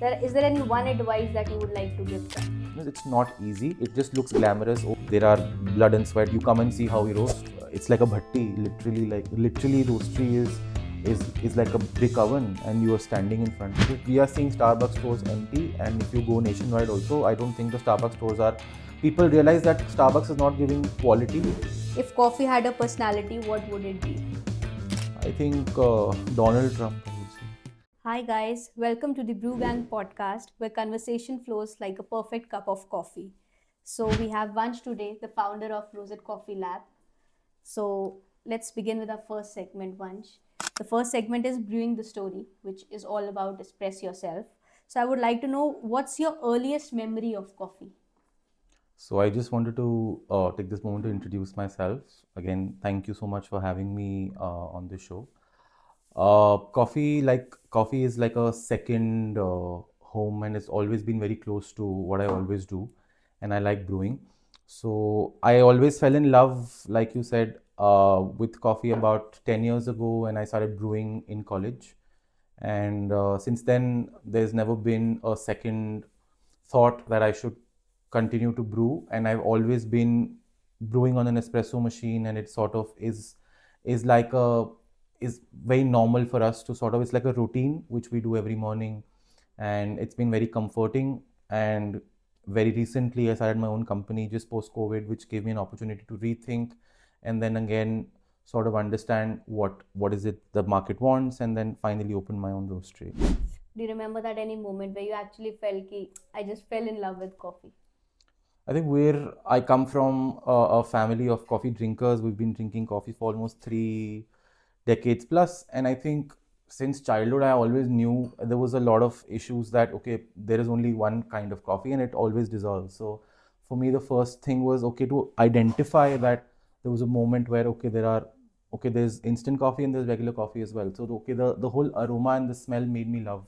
Is there any one advice that you would like to give them? It's not easy. It just looks glamorous. Oh, there are blood and sweat. You come and see how we roast. It's like a bhatti, literally roastery is like a brick oven, and you are standing in front. We are seeing Starbucks stores empty, and if you go nationwide also, I don't think the Starbucks stores are. People realize that Starbucks is not giving quality. If coffee had a personality, what would it be? I think Donald Trump, I would say. Hi guys, welcome to the Brewing podcast where conversation flows like a perfect cup of coffee. So we have Vansh today, the founder of Rossette Coffee Lab. So let's begin with our first segment, Vansh. The first segment is Brewing the Story, which is all about express yourself. So I would like to know what's your earliest memory of coffee? So I just wanted to take this moment to introduce myself. Again, thank you so much for having me on this show. Coffee is like a second home, and it's always been very close to what I always do, and I like brewing. So I always fell in love, like you said, with coffee about 10 years ago, and I started brewing in college. And since then, there's never been a second thought that I should continue to brew, and I've always been brewing on an espresso machine, and it sort of is like a is very normal for us to sort of, it's like a routine which we do every morning, and it's been very comforting. And very recently I started my own company just post COVID, which gave me an opportunity to rethink, and then again sort of understand what is it the market wants, and then finally open my own roastery. Do you remember that any moment where you actually felt ki I just fell in love with coffee? I think where I come from, a family of coffee drinkers. We've been drinking coffee for almost 3 decades plus, and I think since childhood, I always knew there was a lot of issues that okay, there is only one kind of coffee, and it always dissolves. So for me, the first thing was okay to identify that there was a moment where there's instant coffee and there's regular coffee as well. So the whole aroma and the smell made me love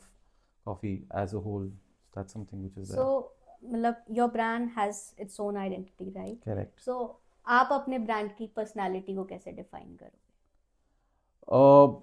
coffee as a whole. That's something which is there. So मतलब your brand has its own identity, right? Correct. So आप अपने brand की personality को कैसे define करोगे?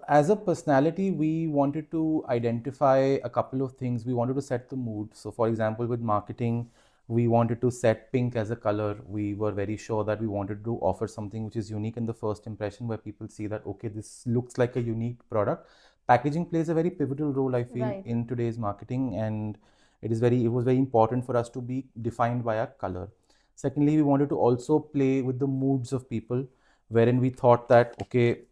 As a personality, we wanted to identify a couple of things. We wanted to set the mood. So, for example, with marketing, we wanted to set pink as a color. We were very sure that we wanted to offer something which is unique in the first impression, where people see that, okay, this looks like a unique product. Packaging plays a very pivotal role, I feel, Right. in today's marketing, and it was very important for us to be defined by a color. Secondly, we wanted to also play with the moods of people, wherein we thought that, okay,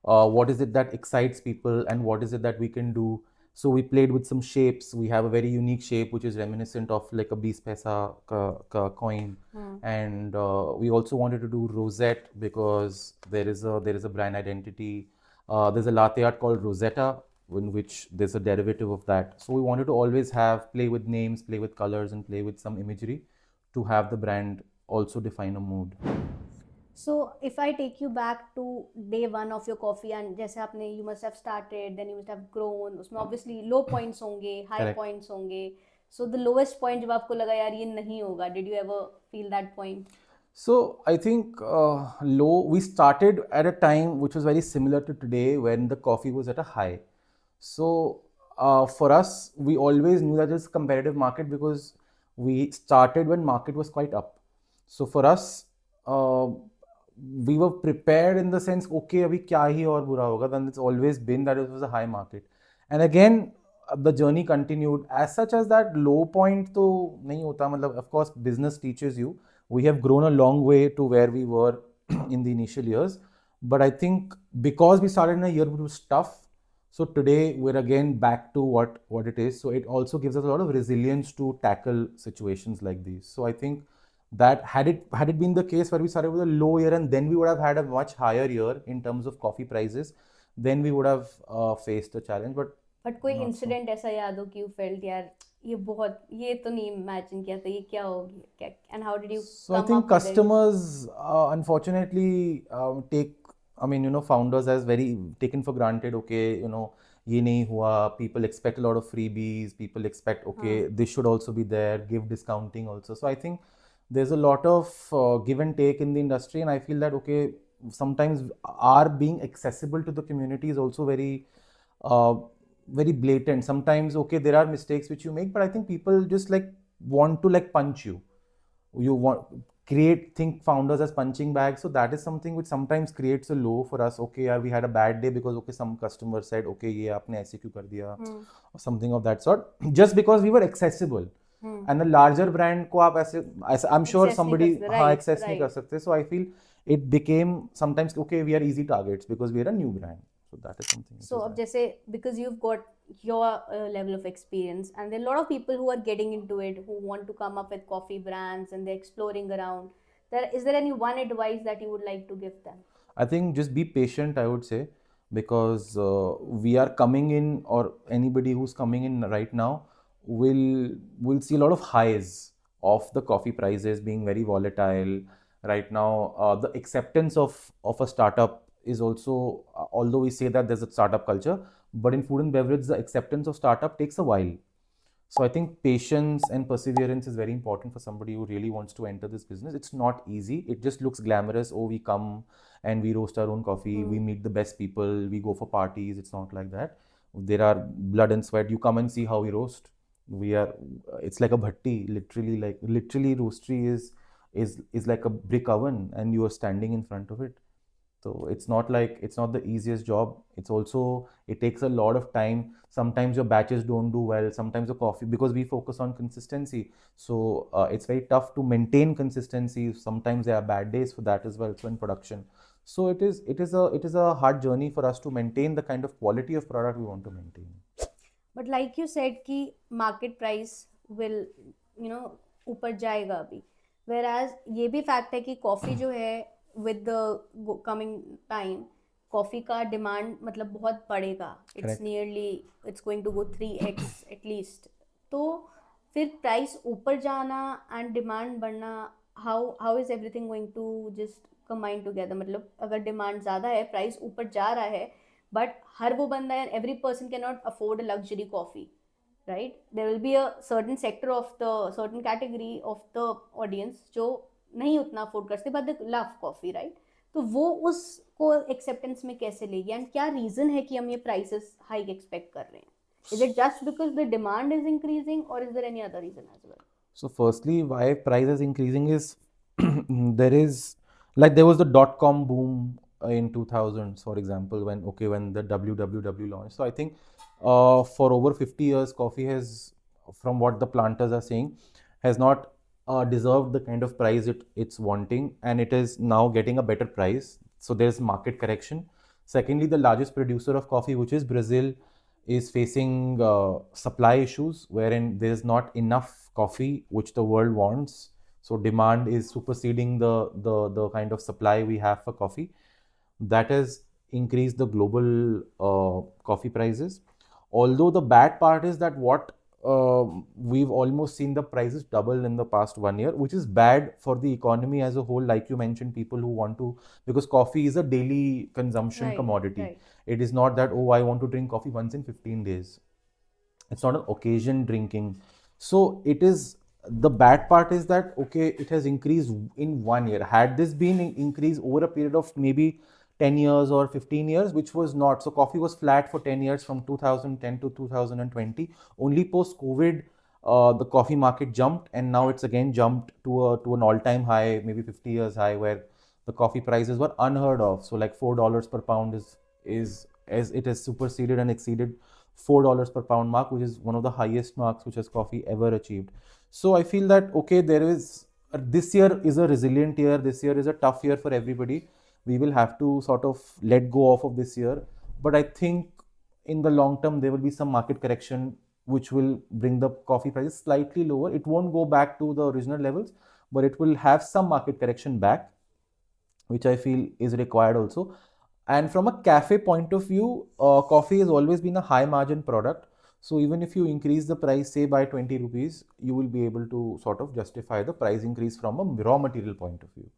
what is it that excites people and what is it that we can do. So we played with some shapes. We have a very unique shape which is reminiscent of like a 20 paisa coin. And we also wanted to do rosette because there is a brand identity. There's a latte art called Rosetta, in which there's a derivative of that. So we wanted to always have play with names, play with colors, and play with some imagery to have the brand also define a mood. So if I take you back to day one of your coffee and जैसे आपने you must have started, then you must have grown. उसमें obviously low points होंगे, high Correct. points होंगे. So the lowest point जब आपको लगा यार ये नहीं होगा, did you ever feel that point? So I think we started at a time which was very similar to today when the coffee was at a high. So for us, we always knew that it's a competitive market because we started when market was quite up. So for us, we were prepared in the sense, okay, abhi kya hi aur bura hoga. Then it's always been that it was a high market. And again, the journey continued. As such as that low point to nahi hota. Matlab, of course, business teaches you. We have grown a long way to where we were in the initial years. But I think because we started in a year which was tough, so today we're again back to what it is. So it also gives us a lot of resilience to tackle situations like these. So I think that had it been the case where we started with a low year and then we would have had a much higher year in terms of coffee prices, then we would have faced a challenge. But कोई not so. Incident ऐसा याद हो कि you felt यार ये तो नहीं imagine किया था ये क्या हो गया and how did you So I come think up with it? customers unfortunately take, I mean, founders as very taken for granted. Okay, ye nahi hua. People expect a lot of freebies. People expect, okay, this should also be there. Give discounting also. So I think there's a lot of give and take in the industry, and I feel that okay, sometimes our being accessible to the community is also very very blatant. Sometimes, okay, there are mistakes which you make, but I think people just like want to like punch you. You want create think founders as punching bags. So that is something which sometimes creates a low for us. Okay, yeah, we had a bad day because okay, some customer said, okay, ये आपने ऐसे क्यों कर दिया, or something of that sort, just because we were accessible. And a larger brand को आप ऐसे I'm sure access नहीं कर somebody सकते, हाँ राइट access नहीं कर राइट. सकते. So I feel it became sometimes okay, we are easy targets because we are a new brand. So that is something which So is अब there. जैसे because you've got your level of experience and there are a lot of people who are getting into it who want to come up with coffee brands and they're exploring around. Is there any one advice that you would like to give them? I think just be patient, I would say, because we are coming in, or anybody who's coming in right now will see a lot of highs of the coffee prices being very volatile right now. The acceptance of a startup is also, although we say that there's a startup culture, but in food and beverage, the acceptance of startup takes a while. So I think patience and perseverance is very important for somebody who really wants to enter this business. It's not easy. It just looks glamorous. Oh, we come and we roast our own coffee. We meet the best people. We go for parties. It's not like that. There are blood and sweat. You come and see how we roast. We are. It's like a bhatti. Literally, literally, roastery is like a brick oven, and you are standing in front of it. So it's not like it's not the easiest job. It's also it takes a lot of time. Sometimes your batches don't do well. Sometimes the coffee, because we focus on consistency. So it's very tough to maintain consistency. Sometimes there are bad days for that as well. So in production, so it is a hard journey for us to maintain the kind of quality of product we want to maintain. But like you said कि market price will you know ऊपर जाएगा अभी, where as ये भी fact है कि coffee जो है with the coming time coffee का डिमांड मतलब बहुत बढ़ेगा. It's Correct. Nearly it's going to go 3x at least. तो फिर प्राइस ऊपर जाना एंड डिमांड बढ़ना, how how is everything going to just combine together? मतलब अगर डिमांड ज़्यादा है, प्राइस ऊपर जा रहा है, बट हर वो बंदा है, every person cannot afford a luxury coffee, right? There will be a certain sector of the certain category of the audience जो नहीं उतना अफोर्ड कर सकते but they love coffee, right? तो वो उसको एक्सेप्टेंस में कैसे लेगी एंड क्या रीजन है कि हम ये प्राइसेस हाइक एक्सपेक्ट कर रहे हैं? Is it just because the demand is increasing और is there any other reason as well? So firstly, why price is increasing is there is like there was the dot com boom in 2000s, for example, when the www launched. So I think for over 50 years, coffee has, from what the planters are saying, has not deserved the kind of price it's wanting, and it is now getting a better price. So there's market correction. Secondly, the largest producer of coffee, which is Brazil, is facing supply issues wherein there is not enough coffee which the world wants. So demand is superseding the kind of supply we have for coffee. That has increased the global coffee prices. Although the bad part is that what we've almost seen the prices double in the past 1 year, which is bad for the economy as a whole. Like you mentioned, people who want to, because coffee is a daily consumption right commodity. Right. It is not that, oh, I want to drink coffee once in 15 days. It's not an occasion drinking. So it is, the bad part is that okay, it has increased in 1 year. Had this been increased over a period of maybe 10 years or 15 years, which was not. So coffee was flat for 10 years from 2010 to 2020. Only post COVID, the coffee market jumped, and now it's again jumped to an all-time high, maybe 50 years high, where the coffee prices were unheard of. So like $4 per pound is as it has superseded and exceeded $4 per pound mark, which is one of the highest marks which has coffee ever achieved. So I feel that okay, there is this year is a resilient year. This year is a tough year for everybody. We will have to sort of let go off of this year, but I think in the long term there will be some market correction which will bring the coffee prices slightly lower. It won't go back to the original levels, but it will have some market correction back, which I feel is required also. And from a cafe point of view, coffee has always been a high margin product. So even if you increase the price, say by 20 rupees, you will be able to sort of justify the price increase from a raw material point of view.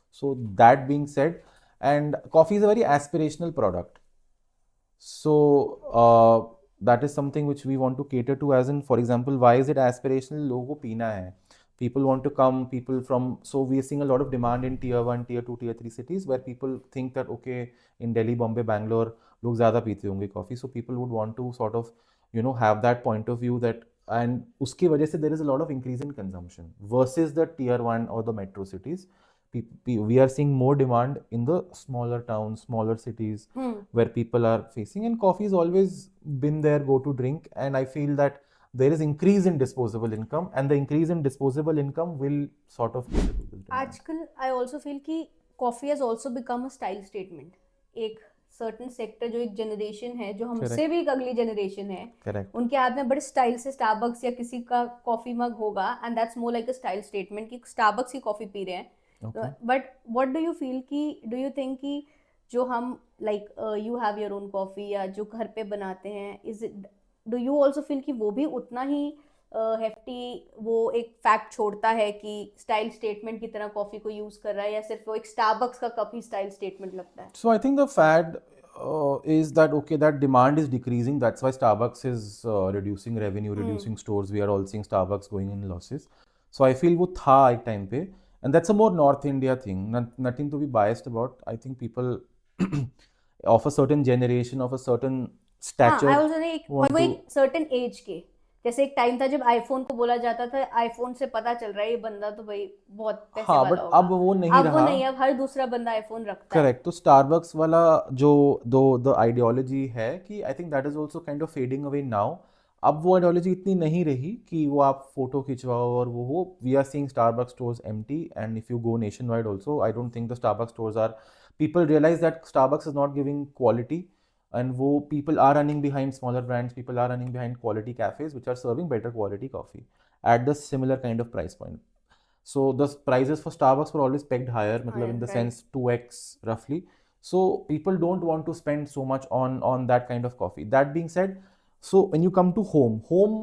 So that being said, and coffee is a very aspirational product. So that is something which we want to cater to. As in, for example, why is it aspirational? लोगों को पीना है. People want to come, people from, so we are seeing a lot of demand in tier 1, tier 2, tier 3 cities where people think that okay, in Delhi, Bombay, Bangalore लोग ज़्यादा पीते होंगे coffee, so people would want to sort of have that point of view that, and उसकी वजह से there is a lot of increase in consumption versus the tier 1 or the metro cities. We are seeing more demand in the smaller towns, smaller cities where people are facing, and coffee has always been their go-to drink, and I feel that there is increase in disposable income, and the increase in disposable income will sort of cater to this demand. आजकल I also feel कि coffee has also become a style statement. एक certain sector, जो एक generation है, जो हमसे भी एक अगली जनरेशन है, Correct. उनके हाथ में बड़े स्टाइल से स्टारबक्स या किसी का कॉफी मग होगा, and that's more like a style statement कि स्टारबक्स की कॉफी पी रहे हैं. Okay. But what do you feel कि, डू यू थिंक कि जो हम like you have your own coffee या जो घर पे बनाते हैं, is it, do you also feel कि वो भी उतना ही हेफ्टी वो एक फैक्ट छोड़ता है कि स्टाइल स्टेटमेंट की तरह कॉफी को यूज कर रहा है, या सिर्फ वो एक स्टारबक्स का कप ही स्टाइल स्टेटमेंट लगता है? So I think the fad is that okay, that demand is decreasing. That's why Starbucks is reducing revenue, reducing stores. We are all seeing Starbucks going in losses. So I feel वो था एक time पे, and that's a more North India thing. Nothing to be biased about. I think people of a certain generation, of a certain हाँ, stature I also एक, और want वो to. एक certain age के, जैसे एक टाइम था जब आईफोन को बोला जाता था, आईफोन से पता चल रहा है ये बंदा तो भाई बहुत पैसे हाँ, वाला but होगा. अब वो नहीं अब वो रहा. नहीं, अब हर दूसरा बंदा आईफोन रखता है. करेक्ट. तो स्टारबक्स वाला जो दो द आइडियोलॉजी है कि आई think that is also kind of fading away now. अब वो आइडियोलॉजी इतनी नहीं रही कि वो आप फोटो खिंचवाओ और वो हो. We are seeing Starbucks stores empty, and if you go nationwide also, I don't think the Starbucks stores are, people realise that Starbucks is not giving quality, and wo people are running behind smaller brands, people are running behind quality cafes which are serving better quality coffee at the similar kind of price point. So the prices for Starbucks were always pegged higher, matlab in the Right. sense 2x roughly. So people don't want to spend so much on that kind of coffee. That being said, so when you come to home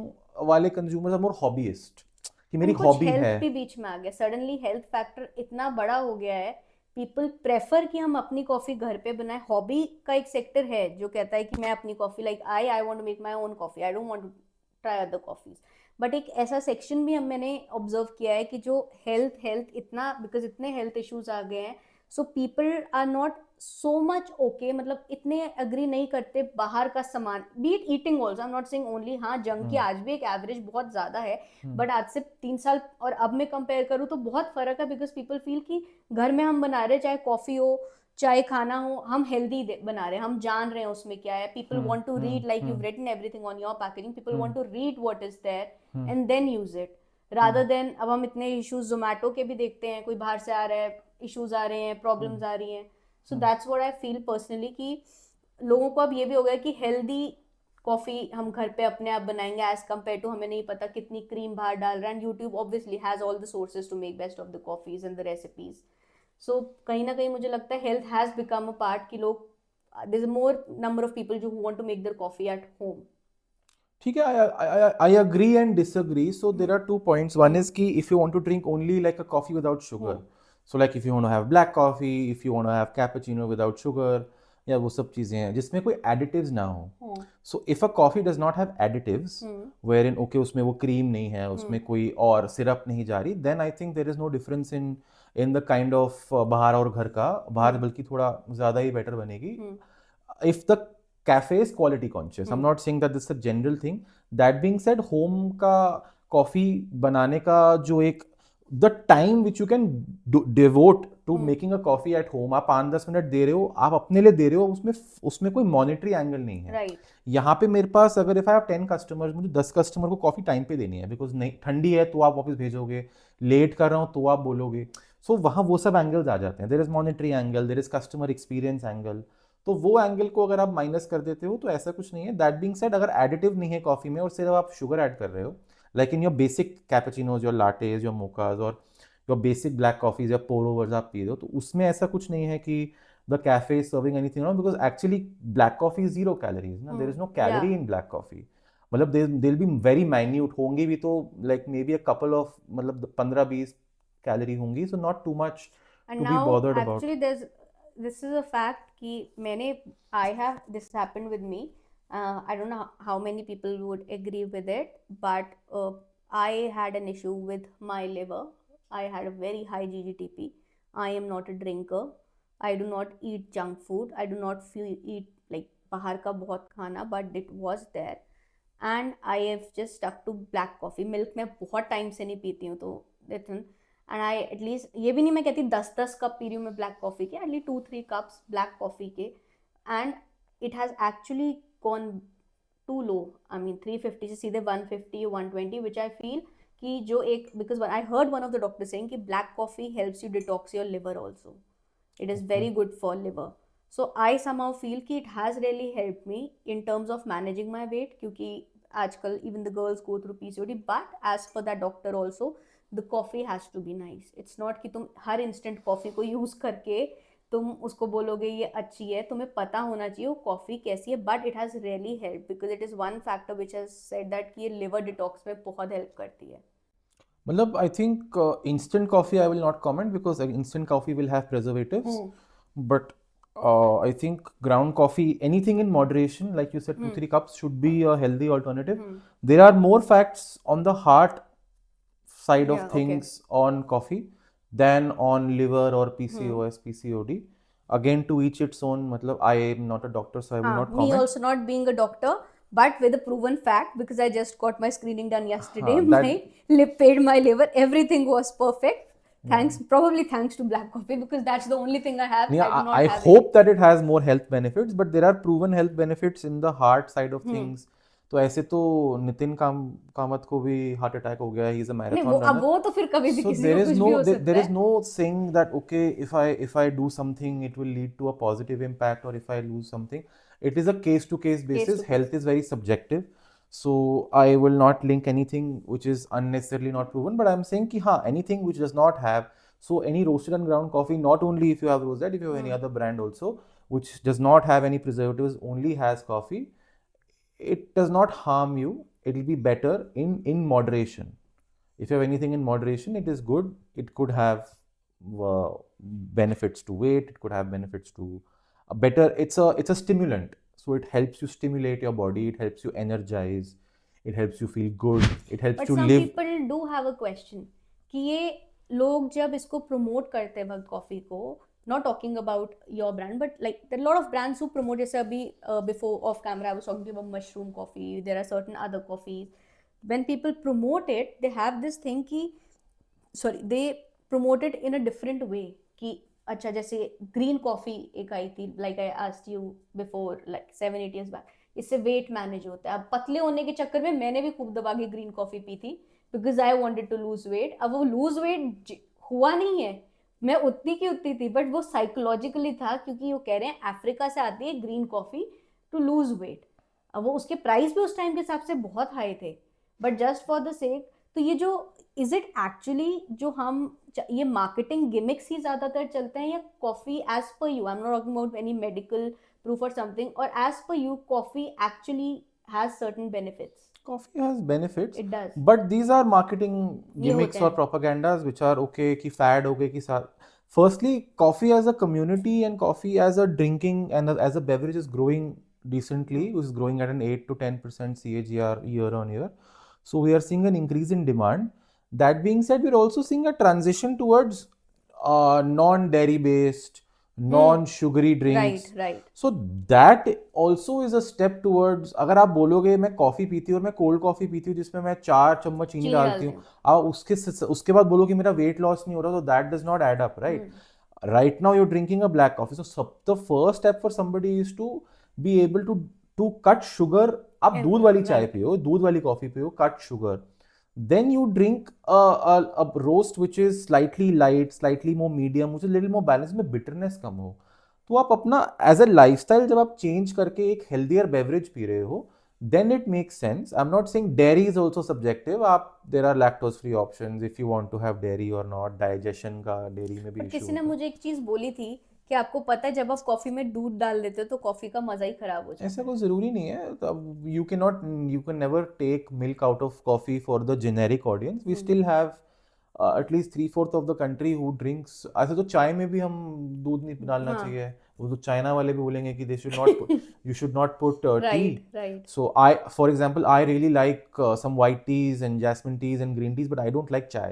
वाले consumers are more hobbyist कि मेरी and कुछ hobby health है. भी बीच में आ गया, suddenly health factor इतना बड़ा हो गया है, पीपल प्रेफर कि हम अपनी कॉफी घर पे बनाए. हॉबी का एक सेक्टर है जो कहता है कि मैं अपनी coffee like I want to make my own coffee, I don't want to try other coffees. But एक ऐसा सेक्शन भी हम मैंने ऑब्जर्व किया है कि जो हेल्थ हेल्थ इतना, बिकॉज इतने हेल्थ इश्यूज आ गए हैं, so people are not so much okay, मतलब इतने अग्री नहीं करते बाहर का सामान, be it eating also, I am not saying only. हाँ, जंक की आज भी एक एवरेज बहुत ज्यादा है, बट आज से 3 साल और अब मैं कंपेयर करूँ तो बहुत फर्क है, बिकॉज पीपल फील कि घर में हम बना रहे, चाहे कॉफी हो चाहे खाना हो, हम हेल्दी बना रहे हैं, हम जान रहे हैं उसमें क्या है. People want to read, like you written everything on your packaging, people want to read what is there and then use it, rather than. अब हम इतने इश्यूज जोमेटो के भी देखते हैं, कोई बाहर से आ रहा है, इश्यूज आ रहे हैं, प्रॉब्लम्स आ रही हैं. So that's what I feel personally कि लोगों को अब ये भी हो गया कि हेल्दी कॉफी हम घर पे अपने आप बनाएंगे, एज कम्पेयर टू हमें नहीं पता कितनी क्रीम बाहर डाल रहा है. And YouTube obviously has all the sources to make best of the coffees and the recipes. So कहीं ना कहीं मुझे लगता है health has become a part कि लोग, there is more number of people जो want to make their coffee at home. ठीक है, I agree and disagree. So there are 2 points. One is कि if you want to drink only like a coffee without sugar, so like if you want to have black coffee, if you want to have cappuccino without sugar, या वो सब चीज़ें हैं जिसमें कोई additives ना हो. So if a coffee does not have additives, wherein okay उसमें वो cream नहीं है, उसमें कोई और syrup नहीं जा रही, then I think there is no difference in the kind of बाहर और घर का. बाहर बल्कि थोड़ा ज़्यादा ही better बनेगी. If the cafe is quality conscious, I'm not saying that this is a general thing. That being said, home का coffee बनाने का जो एक the time which you can devote to making a coffee at home, आप 5-10 minute दे रहे हो, आप अपने लिए दे रहे हो, उसमें उसमें कोई मॉनेटरी एंगल नहीं है. राइट. यहाँ पे मेरे पास अगर इफ आई हैव 10 कस्टमर्स, मुझे 10 कस्टमर को कॉफी टाइम पे देनी है, बिकॉज नहीं ठंडी है तो आप वापस भेजोगे, लेट कर रहा हूँ तो आप बोलोगे. सो वहाँ वो सब एंगल्स आ जाते हैं. There is monetary angle, there is customer experience angle. तो वो एंगल को अगर आप माइनस कर देते हो तो ऐसा कुछ नहीं है. दैट बीइंग सेड, अगर एडिटिव नहीं है कॉफी में और सिर्फ आप शुगर ऐड कर रहे हो, like in your basic cappuccinos, your lattes, your mochas और योर बेसिक ब्लैक कॉफीज या पोर ओवर्स आप पी रहे हो, तो उसमें ऐसा कुछ नहीं है कि the cafe is serving anything wrong, because actually black coffee is 0 calories ना. There is no calorie in black coffee. मतलब they will be very minute होंगी भी तो, like maybe a couple of, मतलब 15-20 कैलोरी होंगी, so not too much And to be now bothered about. actually this is a fact कि मैंने, I have, this happened with me. I don't know how many people would agree with it, but I had an issue with my liver. I had a very high GGTP. I am not a drinker. I do not eat junk food. I do not eat like bahar ka bahut khana, but it was there. And I have just stuck to black coffee. Milk मैं बहुत time से नहीं पीती हूँ, तो and I at least ये भी नहीं मैं कहती 10 कप पी रही हूँ मैं ब्लैक कॉफ़ी के, एटलीस्ट 2-3 कप्स ब्लैक कॉफ़ी के. And it has actually gone too low. I mean 350 से सीधे 150-120, विच आई फील कि जो एक, because I heard one of the doctor saying कि black coffee helps you detox your liver also. It is very good for liver. So I somehow feel कि it has really helped me in terms of managing my weight, क्योंकि आजकल even the girls go through PCOD, but as per that doctor also, the coffee has to be nice. It's not कि तुम हर instant coffee को use करके तुम उसको बोलोगे ये अच्छी है. तुम्हें पता होना चाहिए वो कॉफ़ी कैसी है. but it has really helped because it is one factor which has said that कि ये liver detox में बहुत help करती है. मतलब I think instant coffee I will not comment because instant coffee will have preservatives. But I think ground coffee, anything in moderation, like you said, 2-3 cups should be a healthy alternative. There are more facts on the heart side of things on coffee than on liver or PCOS, PCOD. Again, to each its own. मतलब I am not a doctor, so I will not comment. Me also not being a doctor, but with a proven fact, because I just got my screening done yesterday. My lipid, my liver, everything was perfect. Probably thanks to black coffee, because that's the only thing I have. Yeah, I hope that it has more health benefits, but there are proven health benefits in the heart side of things. तो ऐसे तो नितिन कामत को भी heart attack हो गया. He is a marathon runner. वो तो फिर कभी भी So किसी there को is कुछ no भी हो सकता there is है. no saying that okay, if I do something it will lead to a positive impact, or if I lose something. It is a case to case basis. Health is very subjective. So I will not link anything which is unnecessarily not proven, but I'm saying ki anything which does not have, so any roasted and ground coffee, not only if you have Rossette, if you have any other brand also which does not have any preservatives, only has coffee, it does not harm you. It will be better in moderation. If you have anything in moderation, it is good. It could have benefits to weight. It could have benefits to a better. It's a stimulant, so it helps you stimulate your body. It helps you energize. It helps you feel good. It helps But you some live. people do have a question कि ये लोग जब इसको promote करते हैं coffee को, not talking about your brand, but like there are a lot of brands who promote, जैसे अभी before off camera I was talking about mushroom coffee. There are certain other coffees. When people promote it, they have this thing कि they promote it in a different way. कि अच्छा जैसे green coffee एक आई थी, like I asked you before, like 7-8 years back, इससे weight manage होता है. अब पतले होने के चक्कर में मैंने भी खूब दबा के ग्रीन कॉफ़ी पी थी because I wanted to lose weight. अब वो लूज वेट हुआ नहीं है, मैं उतनी की उतनी थी, बट वो साइकोलॉजिकली था क्योंकि वो कह रहे हैं अफ्रीका से आती है green coffee to lose weight. अब वो उसके प्राइस भी उस टाइम के हिसाब से बहुत हाई थे, but just for the sake. तो ये जो इज इट एक्चुअली जो हम ये मार्केटिंग गिमिक्स ही ज़्यादातर चलते हैं, या coffee as per you, I am not talking about any medical proof or something, or as per you coffee actually has certain benefits? Coffee has benefits. It does. But these are marketing gimmicks or propagandas which are okay कि fad हो गए कि firstly coffee as a community and coffee as a drinking and as a beverage is growing decently. Is growing at an 8 to 10% CAGR year on year. So we are seeing an increase in demand. That being said, we're also seeing a transition towards non-dairy based, non-sugary drinks. Right. So that also is a step towards. अगर आप बोलोगे मैं coffee पीती हूँ और मैं cold coffee पीती हूँ जिसमें मैं 4 चम्मच चीनी डालती हूँ, आप उसके बाद बोलो कि मेरा वेट लॉस नहीं हो रहा, तो that does not add up, right? Right now you're drinking a black coffee, so the first step for somebody is to be able to cut sugar. आप दूध वाली चाय पियो, दूध वाली कॉफी पियो, cut sugar. Then you drink a roast which is slightly light, slightly more medium, which is little more balanced, में bitterness कम हो. तो आप अपना एज अ लाइफस्टाइल जब आप चेंज करके एक हेल्दियर बेवरेज पी रहे हो, then it makes sense. I'm not saying dairy is also subjective. there are lactose free options if you want to have dairy or not. Digestion का dairy में भी issue. किसी ने मुझे एक चीज बोली थी कि आपको पता है जब आप कॉफी में दूध डाल देते हो तो कॉफी का मजा ही खराब हो जाता है. ऐसा कोई जरूरी नहीं है. you can never take milk out of coffee for the generic audience. We still have at least 3/4 of the country who drinks, ऐसे तो चाय में भी हम दूध नहीं डालना हाँ चाहिए, वो तो चाइना वाले भी बोलेंगे कि they should not you should not put tea. Right right So I, for example, I really like some white teas and jasmine teas and green teas, but I don't like chai.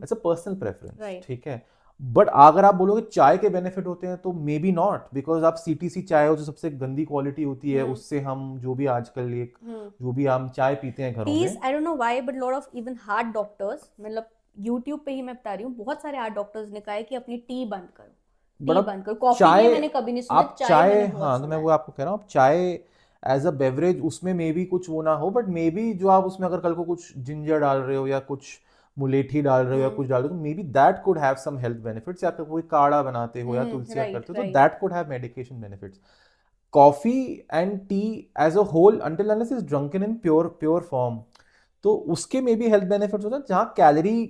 It's a personal preference, right ठीक है. But अगर आप बोलोगे चाय के benefit होते हैं तो मे बी नॉट, बिकॉज आप सीटीसी चाय हो जो सबसे गंदी क्वालिटी होती है, उससे हम जो भी आजकल एक जो भी हम चाय पीते हैं घरों टीज में. आई don't know why but lot of even heart doctors, मतलब यूट्यूब पे ही मैं बता रही हूँ, बहुत सारे हार्ट डॉक्टर्स ने कहा है कि अपनी टी बंद करो, बट टी अब बंद करो। कॉफी के लिए चाय, मैंने कभी नहीं सुना, आप चाय चाय, मैंने बहुत हाँ तो मैं सुना वो है। आपको कह रहा हूँ, आप चाय एज अ बेवरेज उसमें मे बी कुछ वो ना हो, बट मे बी जो आप उसमें अगर कल को कुछ जिंजर डाल रहे हो या कुछ मुलेठी डाल रहे हो या कुछ डाल रहे हो, तो maybe that could have some health benefits, या कोई काढ़ा बनाते हो या तुलसी का राइट करते हो तो right that could have medication benefits. Coffee and tea as a whole until unless is drunken in pure form, तो उसके में भी हेल्थ बेनिफिट्स होते हैं जहाँ कैलोरी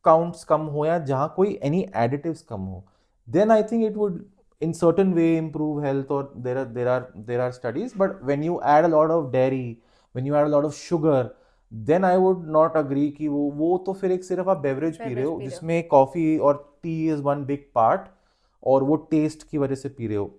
काउंट्स कम हो या जहाँ कोई एनी एडिटिव्स कम हो, then I think it would in certain way improve health, or there are studies. But when you add a lot of dairy, when you add a lot of sugar, then I would not agree कि वो तो फिर एक सिर्फ आप beverage P रहे beverage हो P रहे हो। जिसमें कॉफी और T is one big part, और वो टेस्ट की वजह से पी रहे हो.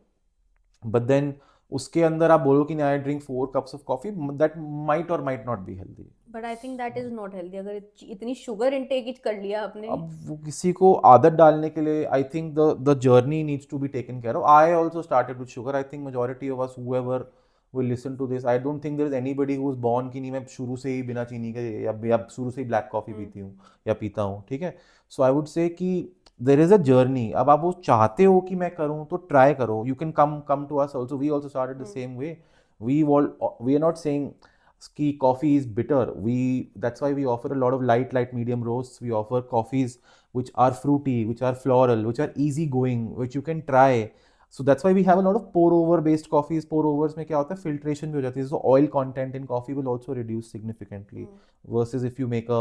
बट देन उसके अंदर आप बोलो कि नहीं I drink 4 cups of coffee, that might और might not be healthy. But I think that is not healthy, अगर इतनी शुगर इनटेक कर लिया आपने। अब वो किसी को आदत डालने के लिए, I think the journey needs to be taken care of. I also started with sugar. I think majority of us whoever will listen to this, I don't think there is anybody who is born कि नहीं मैं शुरू से ही बिना चीनी के या शुरू से ही ब्लैक कॉफ़ी पीती हूँ या पीता हूँ, ठीक है. सो आई वुड से कि देर इज़ अ जर्नी. अब आप वो चाहते हो कि मैं करूँ तो ट्राई करो. You can come to us also, we also started the same way. We are not saying कि coffee is bitter. That's why we offer a lot of light medium roasts. We offer coffees which are fruity, which are floral, which are easy going, which you can try. So that's why we have a lot of pour over based coffees. Pour overs में क्या होता है, filtration भी हो जाती है, so oil content in coffee will also reduce significantly versus if you make a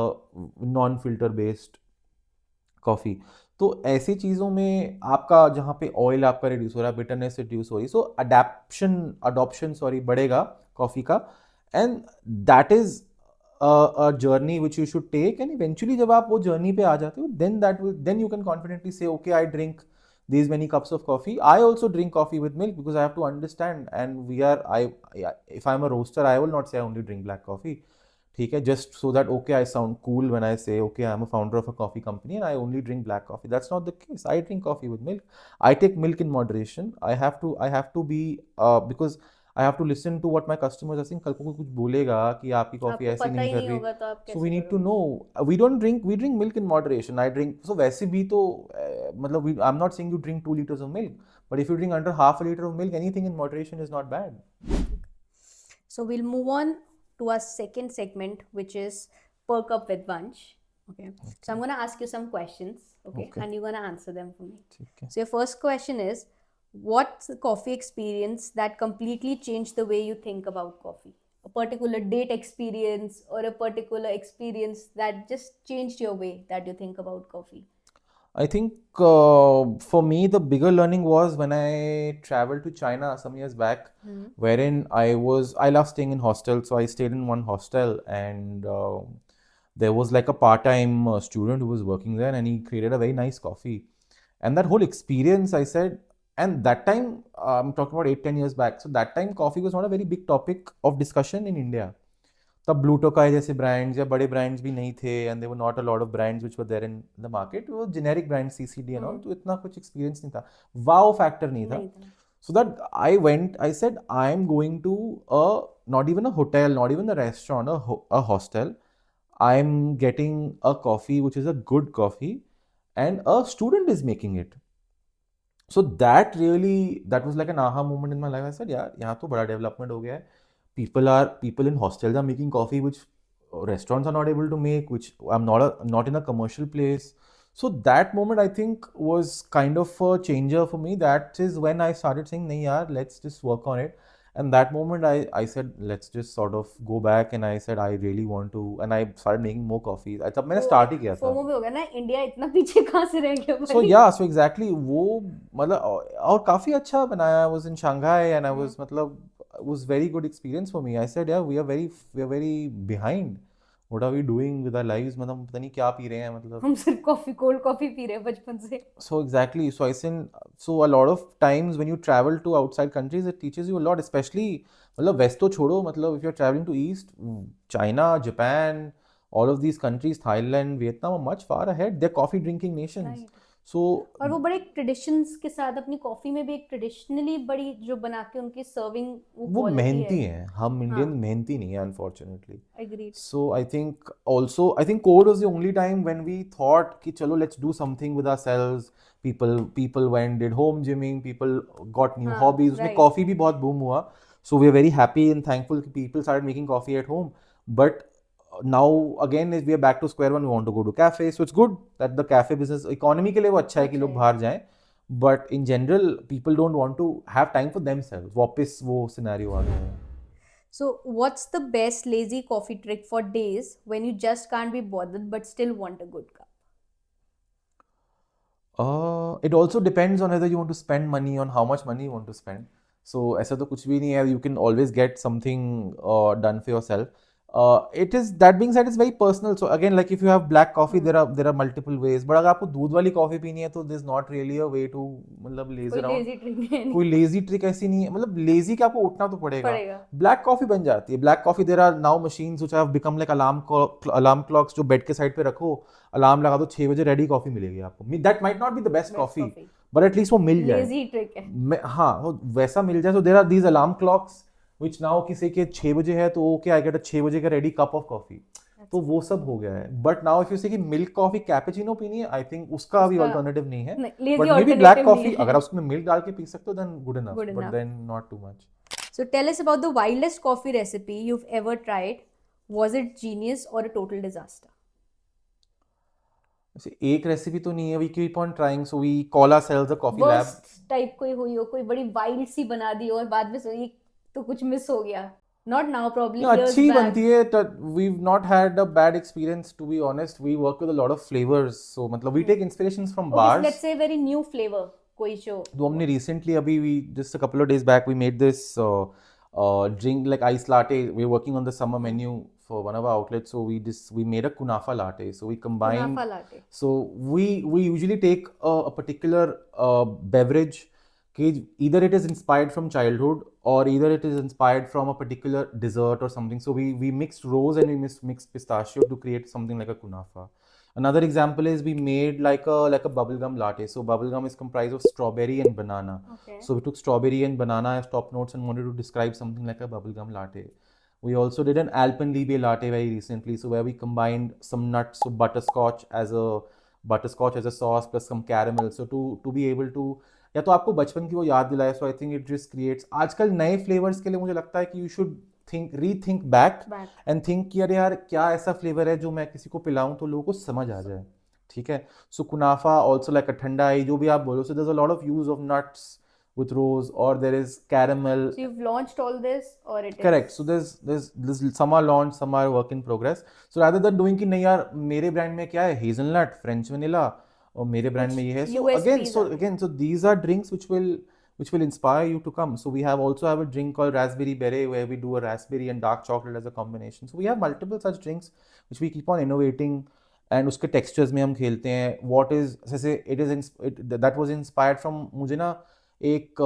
non filter based coffee. तो ऐसी चीज़ों में आपका जहाँ पे ऑयल आपका रिड्यूस हो रहा है, बिटरनेस रिड्यूस हो रही, सो अडॉप्शन सॉरी बढ़ेगा कॉफ़ी का. And that is a journey which you should take, and eventually जब आप वो जर्नी पे आ जाते हो, then you can confidently say okay I drink these many cups of coffee. I also drink coffee with milk because I have to understand, and if I'm a roaster, I will not say I only drink black coffee. ठीक है, just so that okay I sound cool when I say okay I'm a founder of a coffee company and I only drink black coffee. That's not the case. I drink coffee with milk. I take milk in moderation. I have to be because I have to listen to what my customers are saying. कल को कोई कुछ बोलेगा कि आपकी coffee आपको ऐसे पता नहीं ही कर नहीं रही, होगा तो आप so we कैसे need to करोगे। know. We drink milk in moderation. I drink, so वैसे भी तो मतलब I'm not saying you drink 2 liters of milk, but if you drink under half a liter of milk, anything in moderation is not bad. So we'll move on to our second segment, which is Perk Up with Vansh. Okay. So I'm gonna ask you some questions, okay, Okay. and you're gonna answer them for me. ठीक है. So your first question is, what's the coffee experience that completely changed the way you think about coffee? A particular date experience or a particular experience that just changed your way that you think about coffee? I think for me, the bigger learning was when I traveled to China some years back, wherein I love staying in hostels. So I stayed in one hostel, and there was like a part-time student who was working there, and he created a very nice coffee. And that whole experience, I said, and that time, I'm talking about 8-10 years back. So that time, coffee was not a very big topic of discussion in India. तब ब्लू टोकाई जैसे brands या बड़े brands भी नहीं थे, and there were not a lot of brands which were there in the market. वो generic brand CCD and all, तो इतना कुछ एक्सपीरियंस नहीं था, वाओ फैक्टर नहीं था. नहीं था। So that I said, I'm going to not even a hotel, not even a restaurant, a hostel. I'm getting a coffee which is a good coffee, and a student is making it. So that was like an aha moment in my life. I said, yeah, यहाँ तो बड़ा development हो गया है. People in hostels are making coffee which restaurants are not able to make, which I'm not in a commercial place. So that moment I think was kind of a changer for me. That is when I started saying, नहीं यार, let's just work on it. And that moment I said, let's just sort of go back, and I said I really want to, and I started making more coffee. तब मैंने तो start ही किया था. FOMO भी हो गया ना, India इतना पीछे कहाँ से रह गया So भाई। yeah, so exactly वो मतलब और काफी अच्छा बनाया. I was in Shanghai and I was मतलब it was very good experience for me. I said yeah, we are very behind. What are we doing with our lives, मतलब पता नहीं क्या पी रहे हैं मतलब. हम सिर्फ कॉफी, कोल्ड कॉफी पी रहे हैं बचपन से. So exactly. So I think so a lot of times when you travel to outside countries, it teaches you a lot, especially मतलब वेस्ट तो छोड़ो, मतलब if you're traveling to east, China, Japan, all of these countries, Thailand, Vietnam are much far ahead. They're coffee drinking nations. Right. So और वो बड़े traditions के साथ अपनी कॉफी में भी एक ट्रेडिशनली बड़ी जो बना के उनकी सर्विंग वो वो क्वालिटी है. मेहनती हैं, हम इंडियन हाँ. मेहनती नहीं है unfortunately. Agreed. So I think also I think COVID was the only time when we thought कि चलो let's do something with ourselves. People went did home gymming, people got new हाँ. hobbies. उसमें right. coffee भी बहुत boom हुआ. So we are very happy and thankful कि people started making coffee at home. But now again is we are back to square one. We want to go to cafe. So it's good that the cafe business economy के लिए वो अच्छा है कि अच्छा लोग है. बाहर जाएं. But in general people don't want to have time for themselves. वापस वो scenario आ गया है. So, what's the best lazy coffee trick for days when you just can't be bothered but still want a good cup? It also depends on whether you want to spend money, on how much money you want to spend. So ऐसा तो कुछ भी नहीं है. You can always get something done for yourself. It is that being said, it's very personal. So again, like if you have black coffee, there are multiple ways. But अगर आपको दूध वाली कॉफी पीनी है तो there's not really a way to मतलब laze कोई around. lazy trick है कोई नहीं. लेजी ट्रिक ऐसी नहीं है, मतलब लेजी का आपको उठना तो पड़ेगा. पड़ेगा. ब्लैक कॉफी बन जाती है. Black coffee there are now machines which have become like alarm clocks, जो बेड के साइड पे रखो, अलार्म लगा दो, 6 बजे रेडी कॉफी मिलेगी आपको. That might not be the best Best coffee, coffee. But at least वो मिल जाए. Lazy trick है. हाँ, वो वैसा मिल जाए. तो there are these alarm clocks which now किसी के 6 बजे है तो ओके आई गेट अ 6 बजे का रेडी कप ऑफ कॉफी. तो वो सब हो गया है. बट नाउ इफ यू से कि मिल्क कॉफी कैपेचिनो पीनी है, आई थिंक उसका अभी उसका ऑल्टरनेटिव नहीं है. lazy but may be black alternative नहीं कॉफी है. अगर आप उसमें मिल्क डाल के पी सकते हो then good enough, Good but enough. Then not too much. So, tell us about the wildest coffee recipe you've ever tried. Was it genius or a total disaster? ऐसे एक रेसिपी तो नहीं है. We keep on trying, so we call ourselves a coffee lab. Worst type कोई हुई हो, कोई बड़ी वाइल्ड सी बना दी हो और बाद में सोची तो कुछ मिस हो गया. Not now, probably ना years अच्छी back. बनती है. we've not had a bad experience, to be honest. We work with a lot of flavors, so मतलब we take inspirations from Okay, so bars. let's say very new flavor. कोई जो तो हमने recently अभी we just a couple of days back we made this drink like ice latte. We're working on the summer menu for one of our outlets, so we made a kunafa latte. So we combined. kunafa latte. So we usually take a particular beverage. Okay, either it is inspired from childhood or either it is inspired from a particular dessert or something. So we mixed rose and we mixed pistachio to create something like a kunafa. Another example is we made like a bubblegum latte. So bubblegum is comprised of strawberry and banana. Okay. So we took strawberry and banana as top notes and wanted to describe something like a bubblegum latte. We also did an Alpenliebe latte very recently, so where we combined some nuts, so butterscotch as a sauce plus some caramel. So to be able to, या तो आपको बचपन की वो याद दिलाए. So I think it just creates. आजकल नए फ्लेवर्स के लिए मुझे लगता है कि you should rethink back and think कि अरे यार क्या ऐसा फ्लेवर है जो मैं किसी को पिलाऊं तो लोगों को समझ आ जाए. ठीक है. सो कुनाफा ऑल्सो लाइक अ ठंडाई, जो भी आप बोलो. So there is a lot of use of nuts with rose, or there is caramel. So you've launched all this, or it Correct. is? So there's some are launched, some are work in progress. So rather than doing कि नहीं यार मेरे brand में क्या है, hazelnut, French vanilla, और मेरे brand में ये है. So again, so these are drinks which will inspire you to come. So we also have a drink called raspberry beret where we do a raspberry and dark chocolate as a combination. So we have multiple such drinks which we keep on innovating. And उसके textures में हम खेलते हैं. What is जैसे that was inspired from, मुझे ना एक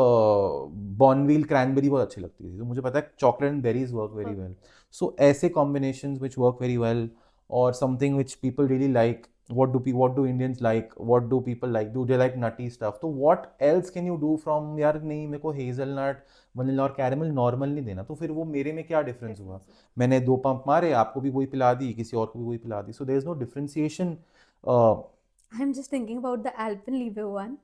बॉर्नवील cranberry बहुत अच्छी लगती थी. तो मुझे पता है chocolate and berries work very well. So ऐसे combinations which work very well, और something which people really like. what do Indians like, what do people like, do they like nutty stuff? तो what else can you do from, यार नहीं मेरे को hazelnut, vanilla और caramel normal नहीं देना, तो फिर वो मेरे में क्या डिफरेंस हुआ. मैंने 2 पंप मारे, आपको भी वही पिला दी, किसी और को भी वही पिला दी. So there is no differentiation. I'm just thinking about the Alpenliebe one.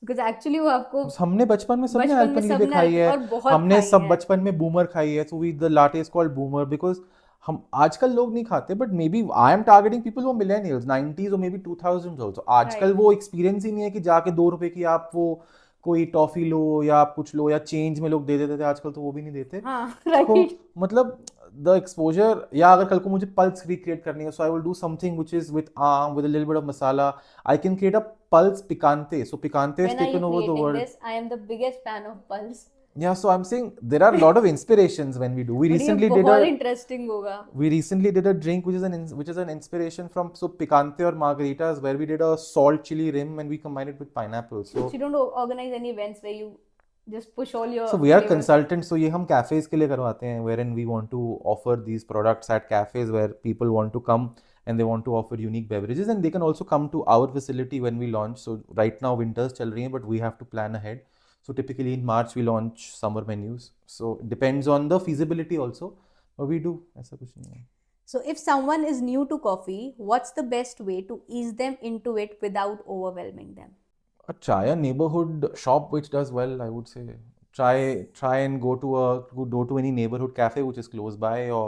Because actually वो आपको हमने बचपन में सबने बचपन में अल्पेनलीबे सबने खाई है. और बहुत हमने खाई सब है. बचपन में बूमर खाई है. So we the latte is called boomer because हम आजकल लोग नहीं खाते. But maybe I am targeting people वो मिलेनियल्स 90s और मे बी 2000s ऑल्सो. आजकल Right. वो एक्सपीरियंस ही नहीं है कि जाके 2 रुपए की आप वो कोई टॉफी लो या आप कुछ लो, या चेंज में लोग दे देते थे. आजकल तो वो भी नहीं देते. हाँ, तो right. मतलब द एक्सपोजर, या अगर कल को मुझे पल्स रिक्रिएट करनी है, so I will do something which is with आम with a little bit of masala. I can create a pulse picante. So picante is When are you taken over the creating world. this? I am the biggest fan of Pulse. Yeah, so I'm saying there are a lot of inspirations when we do. But ये बहुत interesting होगा. We recently did a drink which is an inspiration from so picante or margaritas where we did a salt chili rim and we combined it with pineapple. So you don't organize any events where you just push all your So we are flavors. consultants. So ये हम cafes के लिए करवाते हैं wherein we want to offer these products at cafes where people want to come and they want to offer unique beverages and they can also come to our facility when we launch. So right now winters चल रही हैं but we have to plan ahead. So typically in March we launch summer menus. So it depends on the feasibility also. But we do ऐसा कुछ नहीं है. So if someone is new to coffee, what's the best way to ease them into it without overwhelming them? Try a neighborhood shop which does well, I would say. Try and go to any neighborhood cafe which is close by or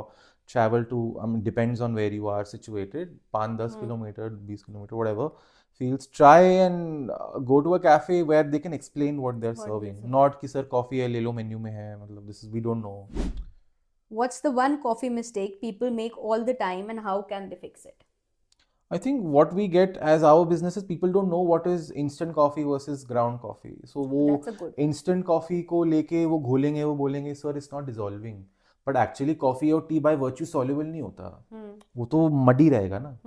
travel to, depends on where you are situated, 5-10 kilometer, 20 kilometer, whatever feels. Try and go to a cafe where they can explain what they're serving. Not कि sir coffee है ले लो menu में है, मतलब this is we don't know. What's the one coffee mistake people make all the time and how can they fix it? I think what we get as our businesses, people don't know what is instant coffee versus ground coffee. So वो That's a good. instant coffee को लेके वो घोलेंगे, वो बोलेंगे sir it's not dissolving. But actually coffee और tea by virtue soluble नहीं होता. वो तो muddy रहेगा ना.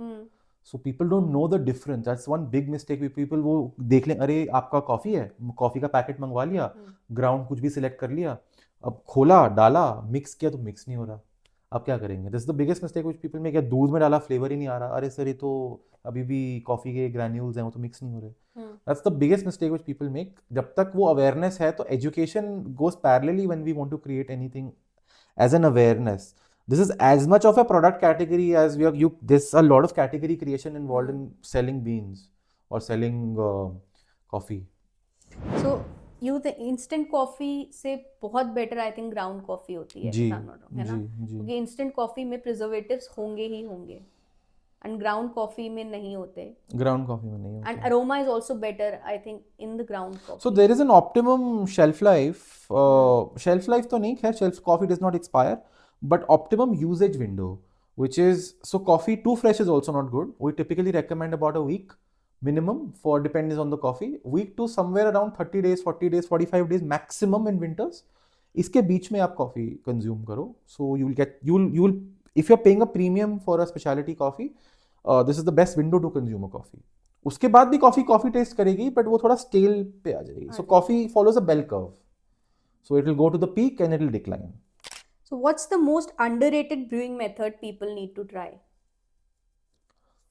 So people don't know the difference. That's one big mistake. People वो देख लें, अरे आपका कॉफी है, कॉफी का पैकेट मंगवा लिया, ग्राउंड कुछ भी सिलेक्ट कर लिया, अब खोला डाला मिक्स किया तो मिक्स नहीं हो रहा. अब क्या करेंगे? This is the biggest mistake which people make. या दूध में डाला फ्लेवर ही नहीं आ रहा, अरे सर ये तो अभी भी कॉफी के ग्रैन्यूल्स हैं वो तो मिक्स नहीं हो रहे. That's the biggest mistake which people make. जब तक वो अवेयरनेस है तो education goes parallelly when we want to create anything as an awareness. This is as much of a product category as there's a lot of category creation involved in selling beans or selling coffee. So you the instant coffee से बहुत better I think ground coffee होती है. जी, है ना? जी. क्योंकि instant coffee में preservatives होंगे ही होंगे and ground coffee में नहीं होते. Ground coffee में नहीं होते. And aroma is also better I think in the ground coffee. So there is an optimum shelf life. Shelf life तो नहीं, खैर shelf coffee does not expire, but optimum usage window, which is, so coffee too fresh is also not good. We typically recommend about a week minimum for depends on the coffee. Week to somewhere around 30 days, 40 days, 45 days maximum in winters. इसके बीच में आप coffee consume करो. So you'll if you're paying a premium for a specialty coffee, this is the best window to consume a coffee. उसके बाद भी coffee taste करेगी, but वो थोड़ा stale पे आ जाएगी. So coffee follows a bell curve. So it will go to the peak and it will decline. So what's the most underrated brewing method people need to try?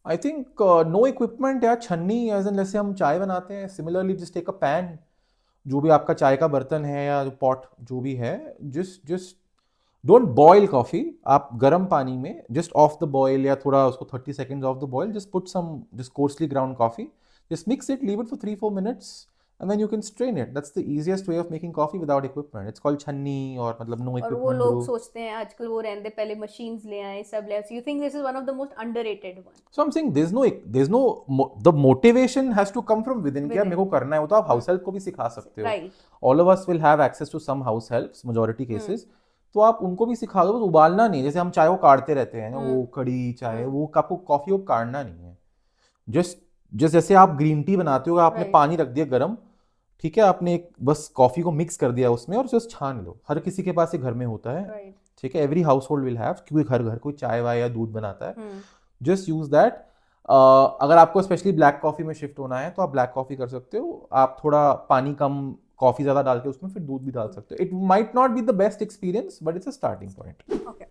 I think no equipment या छन्नी, as in जैसे हम चाय बनाते हैं, similarly just take a pan, जो भी आपका चाय का बर्तन है या पॉट जो भी है, just don't boil coffee. आप गर्म पानी में just off the boil या थोड़ा उसको 30 seconds off the boil, just put some just coarsely ground coffee, just mix it, leave it for 3-4 minutes. And then you can strain it. That's the easiest way of making coffee without equipment. It's called छन्नी और मतलब no equipment. और वो लोग सोचते हैं आजकल वो रहने पहले machines ले आए सब ले आए. So you think this is one of the most underrated one? So I'm saying the motivation has to come from within. क्या मेरे को करना है, वो तो आप house help को भी सिखा सकते हो. Right. All of us will have access to some house helps, majority cases. तो आप उनको भी सिखा दो, बस उबालना नहीं. जैसे हम चाय को काढ़ते रहते हैं, वो कड़ी चाय, वो आपको कॉफी को काढ़ना नहीं है. जस्ट जैसे आप ग्रीन टी बनाते हो, आपने पानी रख दिया गर्म, ठीक है, आपने एक बस कॉफी को मिक्स कर दिया उसमें और जस्ट छान लो. हर किसी के पास ये घर में होता है, ठीक है, every house hold will have, क्योंकि घर घर कोई चाय वाय या दूध बनाता है. Just use that. अगर आपको स्पेशली ब्लैक कॉफी में शिफ्ट होना है तो आप ब्लैक कॉफी कर सकते हो. आप थोड़ा पानी कम, कॉफी ज़्यादा डाल के उसमें फिर दूध भी डाल सकते हो. It might not be the best experience but it's a starting point. Okay.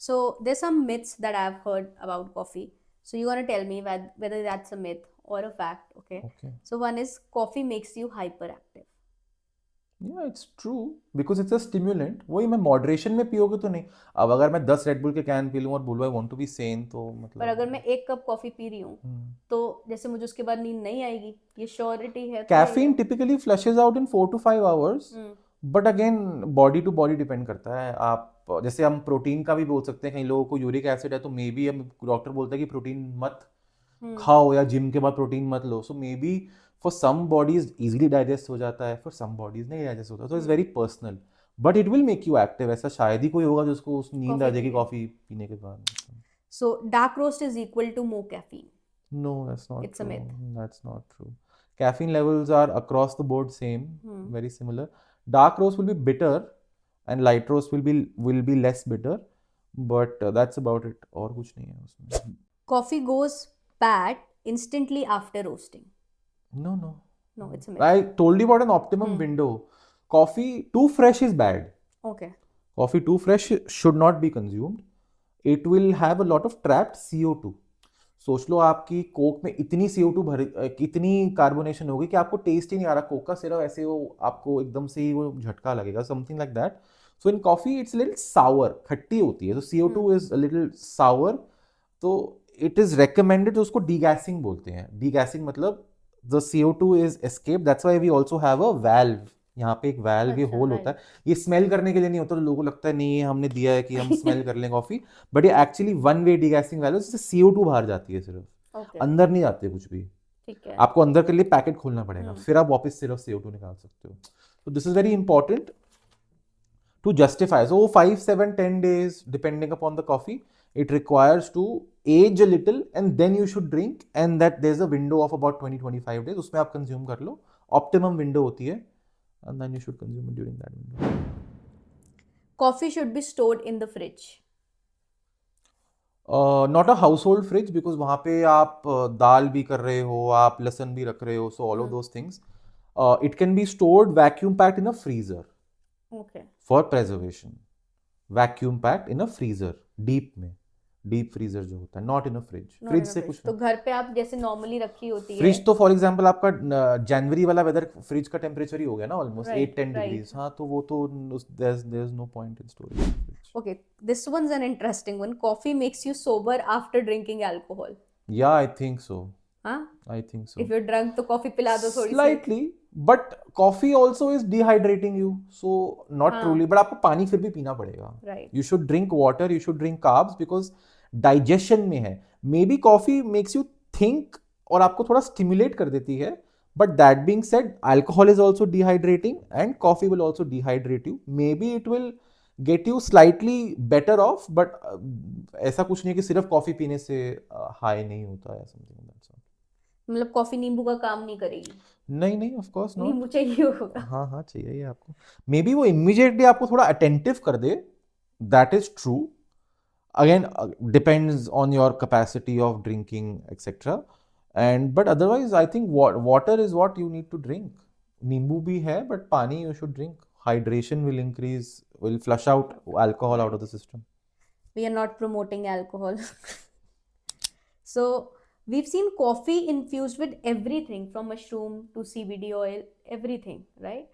So there's some myths that I've heard about coffee. So you want to tell me whether that's a myth or a fact, okay? So one is coffee makes you hyperactive. Yeah, it's true because it's a stimulant. वही मैं moderation में पियोगे तो नहीं. अब अगर मैं 10 Red Bull के कैन पी लूँ और बोलूँ I want to be sane, तो मतलब. पर अगर मैं एक कप कॉफी पी रही हूँ तो जैसे मुझे उसके बाद नींद नहीं आएगी, ये श्योरिटी है? Caffeine typically flushes out in 4 to 5 hours. But again body to body depend करता है. आप जैसे हम प्रोटीन का भी बोल सकते हैं, कई लोगों को यूरिक एसिड है तो मे बी डॉक्टर बोलता है कि प्रोटीन मत खाओ या जिम के बाद प्रोटीन मत लो. So maybe for some bodies easily digest हो जाता है, फॉर सम बॉडीज नहीं डाइजेस्ट होता. तो it's very personal, but it will make you active. ऐसा शायद ही कोई होगा जिसको नींद आ जाएगी कॉफी पीने के बाद. So dark roast is equal to more caffeine? No, that's not It's true. a myth. That's not true. Caffeine levels are across the board same, very similar. Dark roast will be bitter and light roast will be less bitter, but that's about it. और कुछ नहीं है उसमें. Coffee goes bad instantly after roasting. No, no. No, it's a myth. I told you about an optimum window. Coffee too fresh is bad. Okay. Coffee too fresh should not be consumed. It will have a lot of trapped CO2. सोच लो आपकी Coke में इतनी CO2 इतनी carbonation होगी कि आपको test ही नहीं आ रहा कोक का, सिर्फ ऐसे वो आपको एकदम से ही वो झटका लगेगा, something like that. So in coffee it's little sour, खट्टी होती है, तो CO2 is a little sour. तो इट इज रेकमेंडेड, उसको डीगैसिंग बोलते हैं. डीगैसिंग मतलब the CO2 is escape. That's why we also have a valve. यहाँ पे एक वाल्व, ये होल होता है. ये स्मेल करने के लिए नहीं होता, तो लोगों को लगता है नहीं ये हमने दिया है कि हम स्मेल कर लें कॉफी, बट ये actually one way degassing valve है, जिससे CO2 बाहर जाती है सिर्फ. अंदर नहीं जाती है कुछ भी. ठीक है. आपको अंदर के लिए पैकेट खोलना पड़ेगा, फिर आप वापस सिर्फ CO2 निकाल सकते हो. तो this is very important to justify. So 5, 7, 10 days depending upon the coffee, it requires to age a little and then you should drink, and that there's a window of about 20-25 days, उसमें आप consume कर लो. Optimum window होती है, and then you should consume it during that window. Coffee should be stored in the fridge. Not a household fridge, because वहाँ पे आप दाल भी कर रहे हो, आप लहसुन भी रख रहे हो, so all of those things. It can be stored vacuum packed in a freezer. Okay. For preservation. Vacuum packed in a freezer, deep में, deep freezer जो होता है, not in a fridge. Fridge से कुछ तो घर पे आप जैसे नॉर्मली रखी होती है. फ्रिज तो फॉर एग्जांपल आपका जनवरी वाला वेदर, फ्रिज का टेम्परेचर ही हो गया ना ऑलमोस्ट 8-10 डिग्रीज. हाँ, तो वो तो there's no point in storing in the fridge. Okay, this one's an interesting one. Coffee makes you sober after drinking alcohol. Yeah, I think so. हाँ? I think so. If you're drunk तो coffee पिला दो थोड़ी सी. Slightly, but coffee also is dehydrating you, so not truly. But आपको पानी फिर भी पीना पड़ेगा. Right. You should drink water, you should drink carbs, because digestion में है. Maybe coffee makes you think और आपको थोड़ा stimulate कर देती है. But that being said, alcohol is also dehydrating and coffee will also dehydrate you. Maybe it will get you slightly better off, but ऐसा कुछ नहीं कि सिर्फ कॉफी पीने से हाई नहीं होता है, something like that. मतलब कॉफी नींबू का काम नहीं करेगी. नहीं नहीं, ऑफ कोर्स नॉट. नींबू चाहिए होगा. हाँ हाँ, चाहिए आपको. मे बी वो इमीडिएटली आपको थोड़ा अटेंटिव कर दे, that is true. Again depends on your capacity of drinking etcetera, and but otherwise I think water is what you need to drink. नींबू भी है, but pani you should drink. Hydration will increase, will flush out alcohol out of the system. We are not promoting alcohol. So we've seen coffee infused with everything from mushroom to CBD oil, everything, right?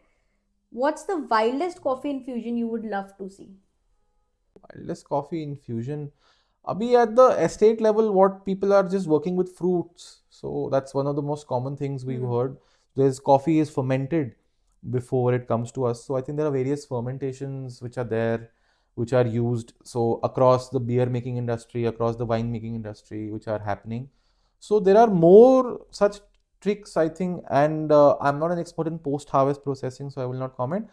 What's the wildest coffee infusion you would love to see? Wildest coffee infusion. Abhi at the estate level, what people are just working with fruits. So that's one of the most common things we've heard. There's coffee is fermented before it comes to us. So I think there are various fermentations which are there, which are used. So across the beer making industry, across the wine making industry, which are happening. So there are more such tricks, I think, and I'm not an expert in post-harvest processing, so I will not comment.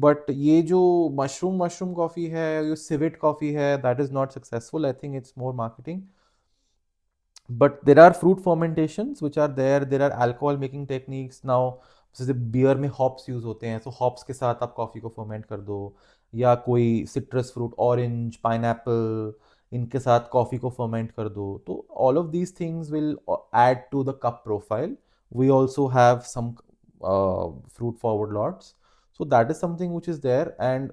But ये जो mushroom coffee है, ये civet coffee है, that is not successful. I think it's more marketing. But there are fruit fermentations which are there. There are alcohol making techniques now. जैसे beer में hops use होते हैं, so hops के साथ आप कॉफी को ferment कर दो, या कोई सिट्रस फ्रूट, ऑरेंज, पाइनएप्पल, इनके साथ कॉफी को फर्मेंट कर दो. तो all of these things will add to the cup profile. We also have some fruit forward lots, so that is something which is there. And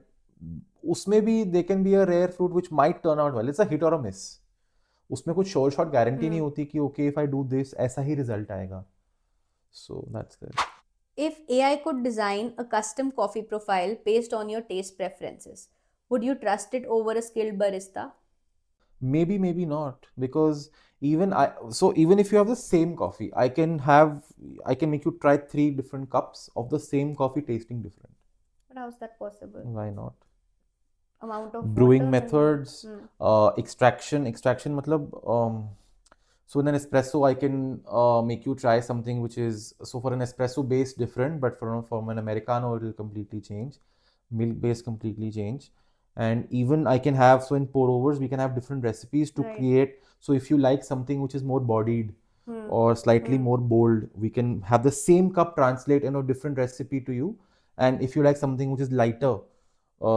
उसमें भी they can be a rare fruit which might turn out well. It's a hit और a miss. उसमें कुछ sure shot guarantee नहीं होती कि okay if I do this ऐसा ही रिजल्ट आएगा. So that's there. If AI could design a custom coffee profile based on your taste preferences, would you trust it over a skilled barista? Maybe, maybe not, because even if you have the same coffee, I can make you try 3 different cups of the same coffee tasting different. But how is that possible? Why not? Amount of Brewing water methods, extraction matlab, so in an espresso I can make you try something which is, so for an espresso base different, but from an americano it will completely change, milk base completely change. And even I can have, so in pour overs we can have different recipes to create. So if you like something which is more bodied or slightly more bold, we can have the same cup translate in a different recipe to you, and if you like something which is lighter,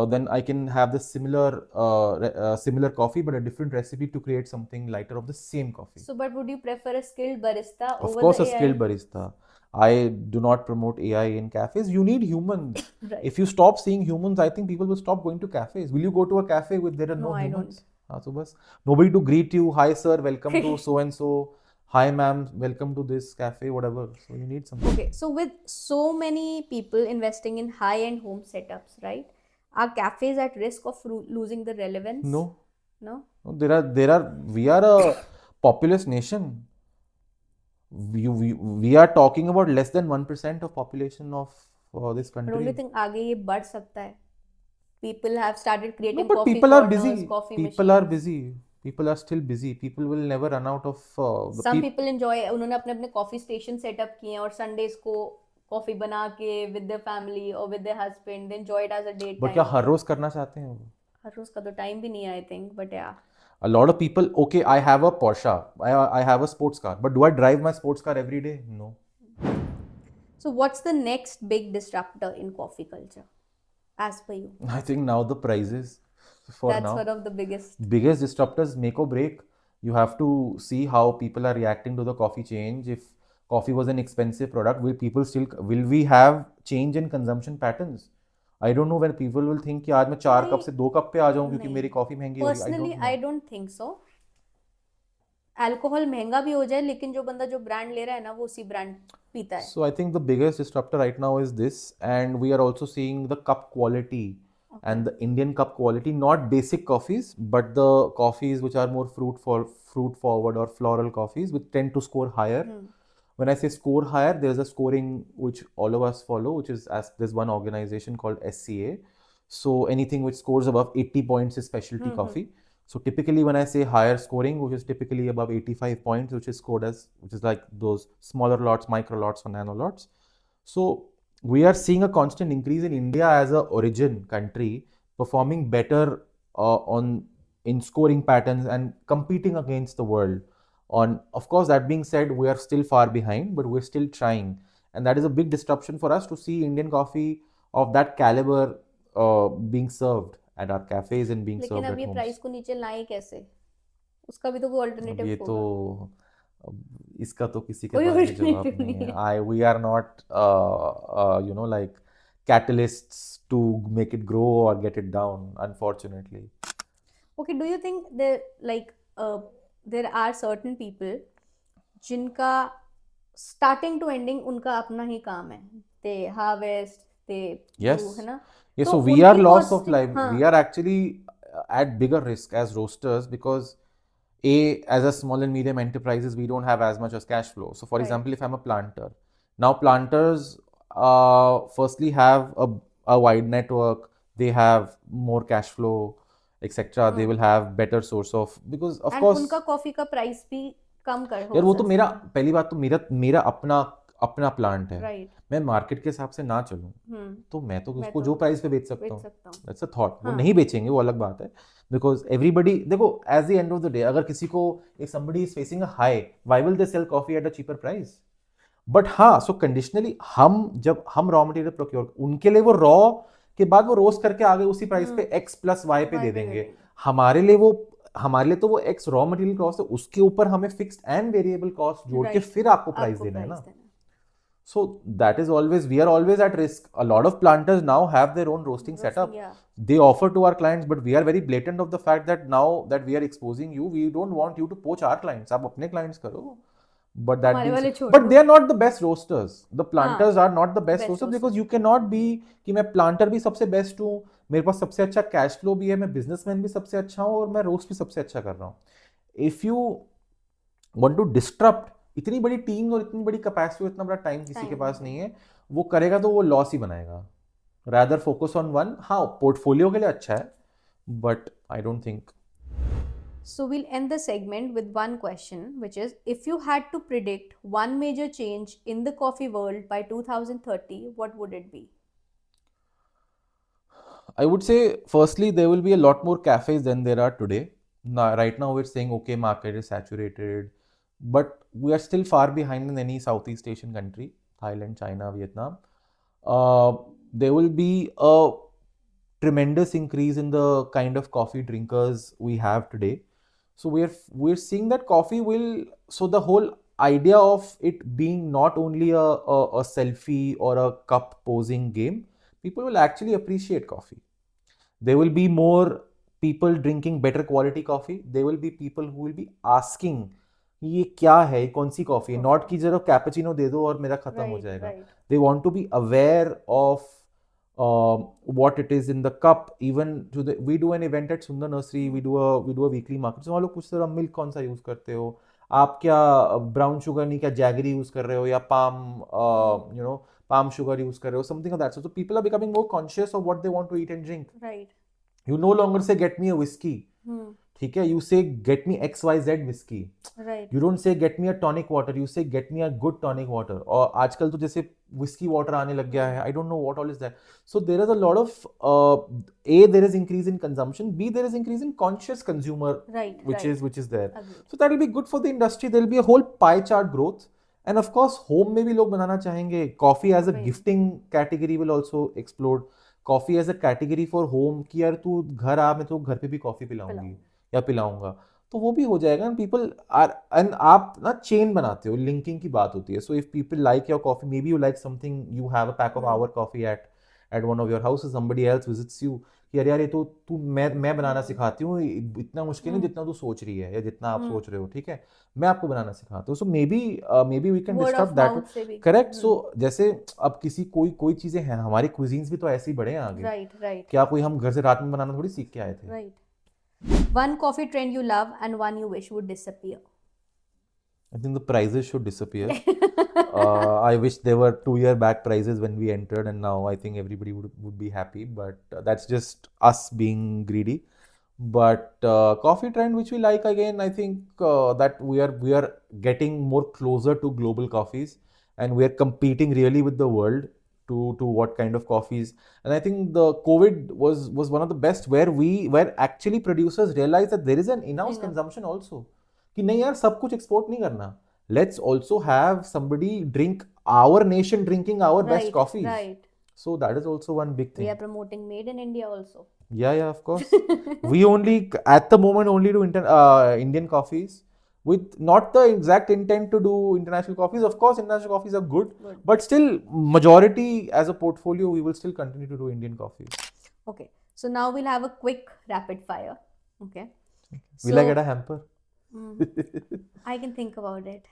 then I can have the similar coffee but a different recipe to create something lighter of the same coffee. So, but would you prefer a skilled barista Of over course, the a skilled AI? barista. I do not promote AI in cafes. You need humans. Right. If you stop seeing humans, I think people will stop going to cafes. Will you go to a cafe where there are No, no I don't. humans? So bas, nobody to greet you. Hi, sir. Welcome to so and so. Hi, ma'am. Welcome to this cafe. Whatever. So you need something. Okay, so with so many people investing in high-end home setups, right? Are cafes at risk of losing the relevance? No. No? No, we are a populous nation. We are talking about less than 1% of population of this But don't you country. think आगे ये बढ़ सकता है? People have started No, creating but coffee people are corners, busy. coffee People are machines. busy. People are still busy. People will never run out of the Some people. people enjoy, उन्होंने अपने अपने coffee station setup किए हैं और Sundays को coffee बना के with their family और with their husband they enjoy it as a date but क्या टाइम हर थिंग. रोज करना चाहते हैं वो? हर रोज का तो टाइम भी नहीं है आई थिंक बट या. A lot of people. Okay, I have a Porsche. I have a sports car. But do I drive my sports car every day? No. So what's the next big disruptor in coffee culture as per you? I think now the prices for That's one now. of the biggest. Biggest disruptors make or break. You have to see how people are reacting to the coffee change. If coffee was an expensive product, will we have change in consumption patterns? I don't know when people will think कि आज मैं 4 cup नहीं. से 2 cup पे आ जाऊं क्योंकि नहीं. मेरी कॉफी महंगी हो रही है. I personally don't I know. Don't think so. Alcohol महंगा भी हो जाए लेकिन जो बंदा जो ब्रांड ले रहा है ना वो उसी ब्रांड पीता है. So I think the biggest disruptor right now is this, and we are also seeing the cup quality Okay. and the Indian cup quality, not basic coffees, but the coffees which are more fruit forward or floral coffees, which tend to score higher. When I say score higher, there's a scoring which all of us follow, which is as there's one organization called SCA. So anything which scores above 80 points is specialty coffee. So typically when I say higher scoring, which is typically above 85 points, which is scored as, which is like those smaller lots, micro lots or nano lots. So we are seeing a constant increase in India as a origin country performing better on in scoring patterns and competing against the world. On, of course, that being said, we are still far behind, but we're still trying, and that is a big disruption for us to see Indian coffee of that caliber being served at our cafes and being लेकिन served अब at ये homes. Price को नीचे लाएं कैसे? उसका भी तो कोई अब अल्टरनेटिव ये तो होगा. अब इसका तो किसी के कोई पास भी जवाब अल्टरनेटिव नहीं नहीं है. है. I We are not like catalysts to make it grow or get it down, unfortunately. Okay, do you think there like there are certain people जिनका starting to ending उनका अपना ही काम है. They harvest, they Yes. do, है ना? Yes, तो so we are उनकी loss of costing, life. हाँ. We are actually at bigger risk as roasters because as a small and medium enterprises, we don't have as much as cash flow. So, for Right. example, if I'm a planter, now planters firstly have a wide network, they have more cash flow, etc. They will have better source of, because of And course उनका coffee का price भी कम कर यार हो वो तो सकता मेरा, है. पहली बात तो मेरा मेरा अपना अपना प्लांट है. Right. मैं मार्केट के हिसाब से ना चलूं तो मैं तो मैं उसको तो जो प्राइस पे बेच सकता बेच हूँ. सकता हूँ. That's a thought. वो हाँ. नहीं बेचेंगे, वो अलग बात है. बिकॉज एवरीबडी, देखो, at the end of the day अगर किसी को, if somebody is facing a high, why will they sell coffee at a cheaper price? But हाँ, सो कंडीशनली जब हम रॉ मटेरियल प्रोक्योर, उनके लिए वो रॉ के बाद वो रोस्ट करके आगे उसी प्राइस पे एक्स प्लस वाई पे दे देंगे. हमारे लिए वो, हमारे लिए तो वो एक्स रॉ मटेरियल कॉस्ट है, उसके ऊपर हमें फिक्स्ड एंड वेरिएबल कॉस्ट जोड़ के फिर आपको प्राइस देना है ना. So that is always, we are always at risk. A lot of planters now have their own roasting setup. Yeah. They offer to our clients, but we are very blatant of the fact that now that we are exposing you, we don't want you to poach our clients. आप अपने clients करो. But that हमारे being वाले said, छोड़ but दो. they are not the best roasters. The planters हाँ. are not the best Best roasters because roasters. you cannot be कि मैं planter भी सबसे best हूँ, मेरे पास सबसे अच्छा cash flow भी है, मैं businessman भी सबसे अच्छा हूँ और मैं roast भी सबसे अच्छा कर रहा हूँ. If you want to disrupt, इतनी बड़ी टीम और इतनी बड़ी कैपेसिटी और इतना बड़ा टाइम किसी के पास नहीं है, वो करेगा तो वो लॉस ही बनाएगा. Rather focus on one. हाँ, पोर्टफोलियो के लिए अच्छा है, but I don't think. So we'll end the segment with one question, which is if you had to predict one major change in the coffee world by 2030, what would it be? I would say, firstly, there will be a lot more cafes than there are today. Now, right now, we're saying, okay, market is saturated, but we are still far behind in any Southeast Asian country, Thailand, China, Vietnam. there will be a tremendous increase in the kind of coffee drinkers we have today. So we're seeing that coffee will, so the whole idea of it being not only a selfie or a cup posing game, people will actually appreciate coffee. There will be more people drinking better quality coffee. There will be people who will be asking ये क्या है, ये कौन सी coffee है, not Coffee. कि जरा cappuccino दे दो और मेरा खत्म हो Right, जाएगा. right. They want to be aware of what it is in the cup. Even to the, we do an event at Sundar Nursery, we do a weekly market. So हम लोग पूछते हैं मिल्क कौन सा use करते हो, आप क्या ब्राउन शुगर नहीं, क्या जैगरी यूज कर रहे हो, या palm palm sugar use kar rahe ho, something of that. So people are becoming more conscious of what they want to eat and drink. Right. You no longer say get me a whiskey. ठीक है, you say get me XYZ whiskey. Right. You don't say get me a tonic water, you say get me a good tonic water. और आजकल तो जैसे whiskey water आने लग गया है, I don't know what all is that. So there is a lot of A, there is increase in consumption, B, there is increase in conscious consumer, Right, which right. is there. Agreed. So that will be good for the industry. There will be a whole pie chart growth. And of course home में भी लोग बनाना चाहेंगे. Coffee as a Right. gifting category will also explode. Coffee as a category for home, कि यार तू घर आ, मैं तो घर पे भी कॉफी पिलाऊंगी या पिलाऊंगा, तो वो भी हो जाएगा. पीपल आर, एंड आप ना चेन बनाते हो, लिंकिंग की बात होती है. So if people like your coffee, maybe you like something, you have a pack of our coffee at one of your house, somebody else visits you, कि यार यार ये तो तू, मैं बनाना सिखाती हूँ, इतना मुश्किल नहीं जितना तू सोच रही है या जितना आप सोच रहे हो, ठीक है, मैं आपको बनाना सिखाता हूँ. So maybe we can Word disturb of that. mouth से भी. करेक्ट. सो जैसे अब किसी कोई कोई चीजें हैं, हमारी क्विजीन्स भी तो ऐसे ही बढ़े हैं आगे. Right, right. क्या कोई हम घर से रात में बनाना थोड़ी सीख के आए थे. Right. One coffee trend you love and one you wish would disappear. I think the prizes should disappear. I wish there were 2 year back prizes when we entered, and now I think everybody would be happy. But that's just us being greedy. But coffee trend which we like, again, I think that we are getting more closer to global coffees, and we are competing really with the world to what kind of coffees. And I think the COVID was one of the best, where actually producers realized that there is an in-house Enough. consumption also. कि नहीं यार सब कुछ export नहीं करना. Let's also have somebody drink our nation drinking our best Right, coffees. right. So that is also one big thing. We are promoting made in India also. Yeah, of course. We only, at the moment, only do Indian coffees, with not the exact intent to do international coffees. Of course, international coffees are good, Good. but still, majority as a portfolio, we will still continue to do Indian coffees. Okay. So now we'll have a quick rapid fire. Okay. Will I get a hamper? I can think about it.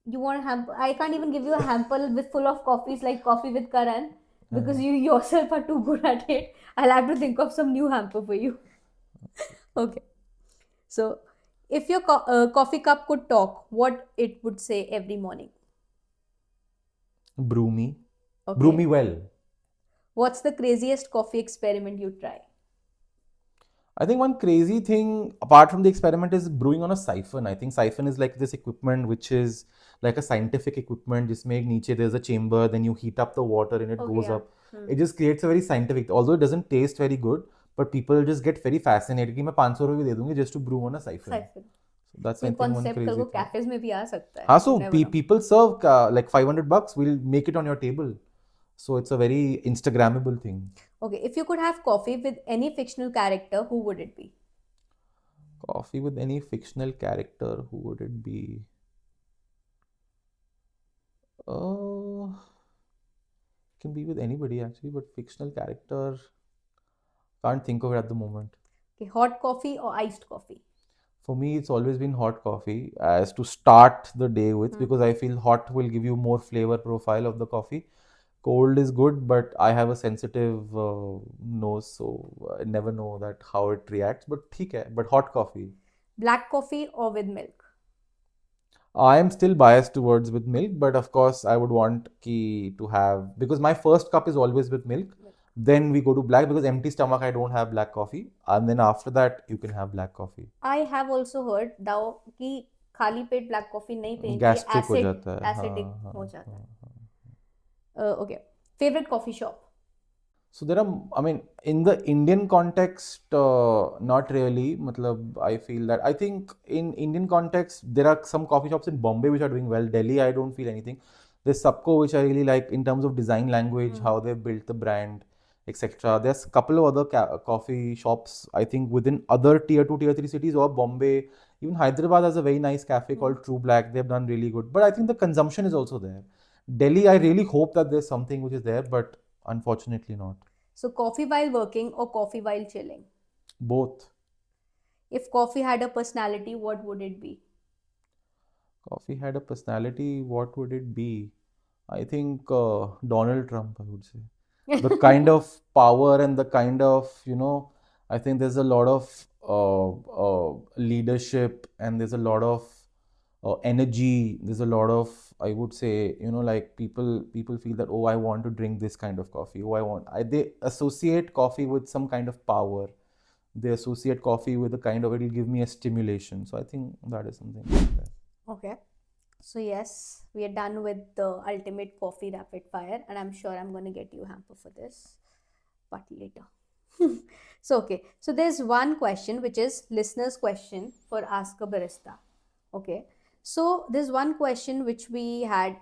You want a hamper? I can't even give you a hamper with full of coffees like Coffee with Karan, because you yourself are too good at it. I'll have to think of some new hamper for you. Okay. So, if your coffee cup could talk, what it would say every morning? Brew me. Okay. Brew me well. What's the craziest coffee experiment you try? I think one crazy thing apart from the experiment is brewing on a siphon. I think siphon is like this equipment which is like a scientific equipment. जिसमें एक नीचे there's a chamber, then you heat up the water and it Okay, goes yeah. up. It just creates a very scientific, although it doesn't taste very good, but people just get very fascinated कि मैं 500 रुपये दे दूंगी just to brew on a siphon. Siphon. So that's ये I think one concept crazy कल को thing. cafes में भी आ सकता है. हाँ, so You never know. people serve like $500. We'll make it on your table. So it's a very Instagrammable thing. Okay, if you could have coffee with any fictional character, who would it be? Coffee with any fictional character, who would it be? Can be with anybody actually, but fictional character, can't think of it at the moment. Okay, hot coffee or iced coffee? For me, it's always been hot coffee as to start the day with, because I feel hot will give you more flavor profile of the coffee. Cold is good, but I have a sensitive nose, so I never know that how it reacts. But ठीक है, but hot coffee. Black coffee or with milk? I am still biased towards with milk, but of course I would want to have, because my first cup is always with milk. Then we go to black, because empty stomach I don't have black coffee, and then after that you can have black coffee. I have also heard now कि खाली पेट black coffee नहीं पीनी चाहिए, Gastric हो जाता है. acidic हाँ, हो हाँ, जाता है. हाँ. Okay, favorite coffee shop? So there are, I mean, in the Indian context, not really. Matlab, I feel that, I think in Indian context, there are some coffee shops in Bombay which are doing well. Delhi, I don't feel anything. There's Subco, which I really like in terms of design language, how they've built the brand, etc. There's a couple of other coffee shops, I think, within other tier 2, tier 3 cities or Bombay. Even Hyderabad has a very nice cafe called True Black. They've done really good. But I think the consumption is also there. Delhi, I really hope that there's something which is there, but unfortunately not. So, coffee while working or coffee while chilling? Both. If coffee had a personality, what would it be? Coffee had a personality, what would it be? I think Donald Trump, I would say. The kind of power and the kind of, I think there's a lot of leadership, and there's a lot of energy. There's a lot of, I would say, like people feel that, oh, I want to drink this kind of coffee. Oh, they associate coffee with some kind of power. They associate coffee with a kind of, it'll give me a stimulation. So I think that is something like that. Okay. So, yes, we are done with the ultimate coffee rapid fire, and I'm sure I'm going to get you hamper for this, but later. So, okay. So, there's one question which is listener's question for Ask a Barista. Okay. So, there's one question which we had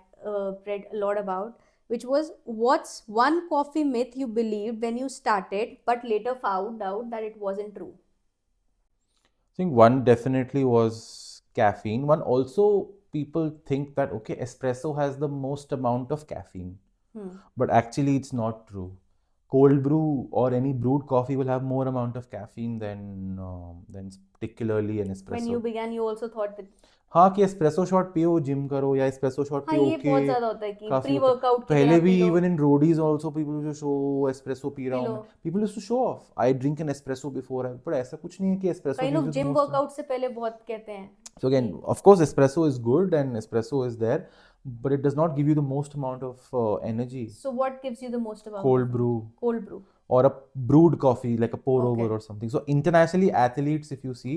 read a lot about, which was what's one coffee myth you believed when you started, but later found out that it wasn't true? I think one definitely was caffeine. One also, people think that, okay, espresso has the most amount of caffeine, but actually it's not true. Cold brew or any brewed coffee will have more amount of caffeine than particularly an When you espresso. began, you also thought that हाँ कि espresso shot पियो gym करो या espresso shot हाँ पियो ये okay बहुत ज्यादा होता है कि काफी प्री होता है वर्कआउट की तरह पहले भी पी लो even in Roadies also people जो शो एस्प्रेसो पी रहा पी हूँ लो मैं people used to show off I drink an espresso before पर ऐसा कुछ नहीं है कि एस्प्रेसो कई गिव्स लोग you the gym most. Workout से पहले बहुत कहते हैं So again, कि of course, espresso is good and espresso is there, but it does not give you the most amount of energy. so what gives you the most amount of Cold brew energy? Cold brew. or a brewed coffee, like a pour over Okay. or something. So internationally, athletes, if you see,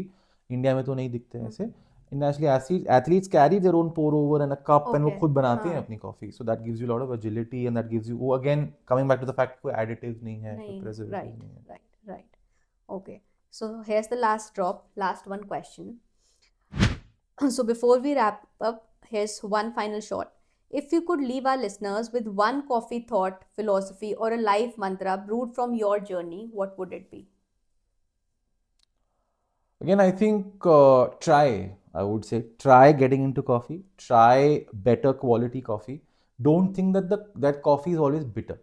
India में तो नहीं दिखते हैं ऐसे. Internationally, athletes carry their own pour over and a cup, and वो Okay. खुद बनाते हैं हाँ अपनी coffee. So that gives you a lot of agility, and that gives you, वो again coming back to the fact कोई additives नहीं है, कोई नहीं preservatives right नहीं है. right right okay so here's the last drop last one question so before we wrap up here's one final shot if you could leave our listeners with one coffee thought philosophy or a life mantra brewed from your journey what would it be? Again, I think I would say, try getting into coffee, try better quality coffee. Don't think that that coffee is always bitter.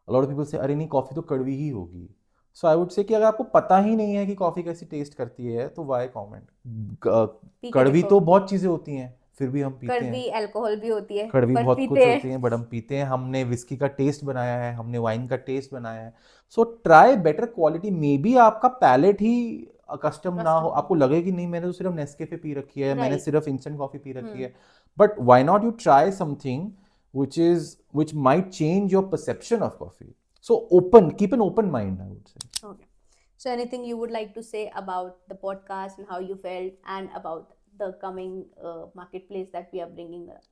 A lot of people say, अरे नहीं coffee तो कड़वी ही होगी. So I would say कि अगर आपको पता ही नहीं है कि कॉफ़ी कैसी टेस्ट करती है तो why comment. पी के कड़वी देखो तो बहुत चीज़ें होती हैं, फिर भी हम पीते कड़वी हैं. अल्कोहल भी होती है कड़वी पर बहुत पीते कुछ हैं होती हैं बट हम पीते हैं. हमने विस्की का टेस्ट बनाया है, हमने वाइन का टेस्ट बनाया है. So try better quality. May be आपका पैलेट ही कस्टम ना हो, कस्टम आपको लगे कि नहीं मैंने तो सिर्फ नेस्कैफे पी रखी है, मैंने राइट सिर्फ इंस्टेंट कॉफी पी रखी है. But why not you try something which might change your perception of coffee. So keep an open mind, I would say. okay so anything you would like to say about the podcast and how you felt and about the coming marketplace that we are bringing up?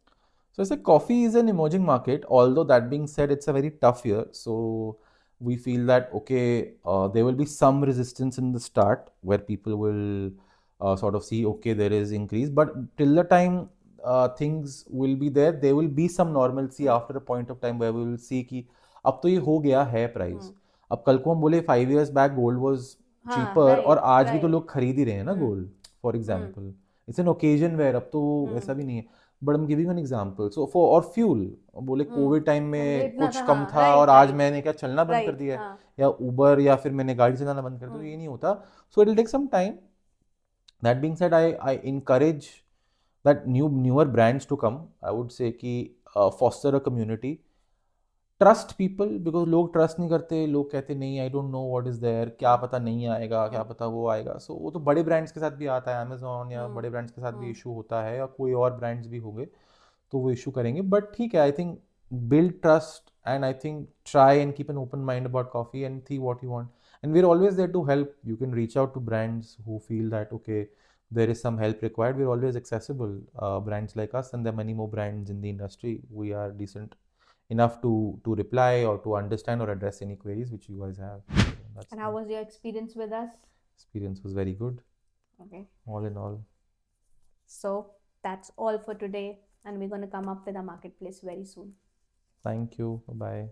So I say coffee is an emerging market. Although that being said, it's a very tough year. So we feel that okay, there will be some resistance in the start where people will sort of see okay there is increase, but till the time things will be there, there will be some normalcy after a point of time where we will see कि अब तो ये हो गया है price. अब कल को हम बोले 5 years back gold was हाँ cheaper और राइट आज भी तो राइट लोग खरीद ही रहे हैं ना gold. For example it's an occasion where. अब तो ऐसा भी नहीं है. But I am giving an example. So for और फ्यूल बोले कोविड टाइम पहले में इतना कुछ था कम हाँ था और राइट आज राइट मैंने क्या चलना बंद कर राइट दिया है हाँ या उबर या फिर मैंने गाड़ी चलाना बंद कर दिया. तो ये नहीं होता. So it will take some time. That being said I encourage that newer brands to come. I would say कि foster a community. Trust people because लोग ट्रस्ट नहीं करते. लोग कहते नहीं I don't know what is there, क्या पता नहीं आएगा, क्या पता वो आएगा. सो वो तो बड़े ब्रांड्स के साथ भी आता है. अमेजोन या बड़े ब्रांड्स के साथ भी इशू होता है या कोई और ब्रांड्स भी होंगे तो वो इशू करेंगे. बट ठीक है, I think build trust, and I think try and keep an open mind about coffee and see what you want. And we're always there to help. You can reach out to brands who feel that okay there is some help required. We're always accessible. Brands like us, and there are many more brands in the industry. We are decent enough to reply or to understand or address any queries which you guys have. So that's and how was your experience with us? experience was very good Okay all in all. so that's all for today and we're going to come up with a marketplace very soon. Thank you. Bye.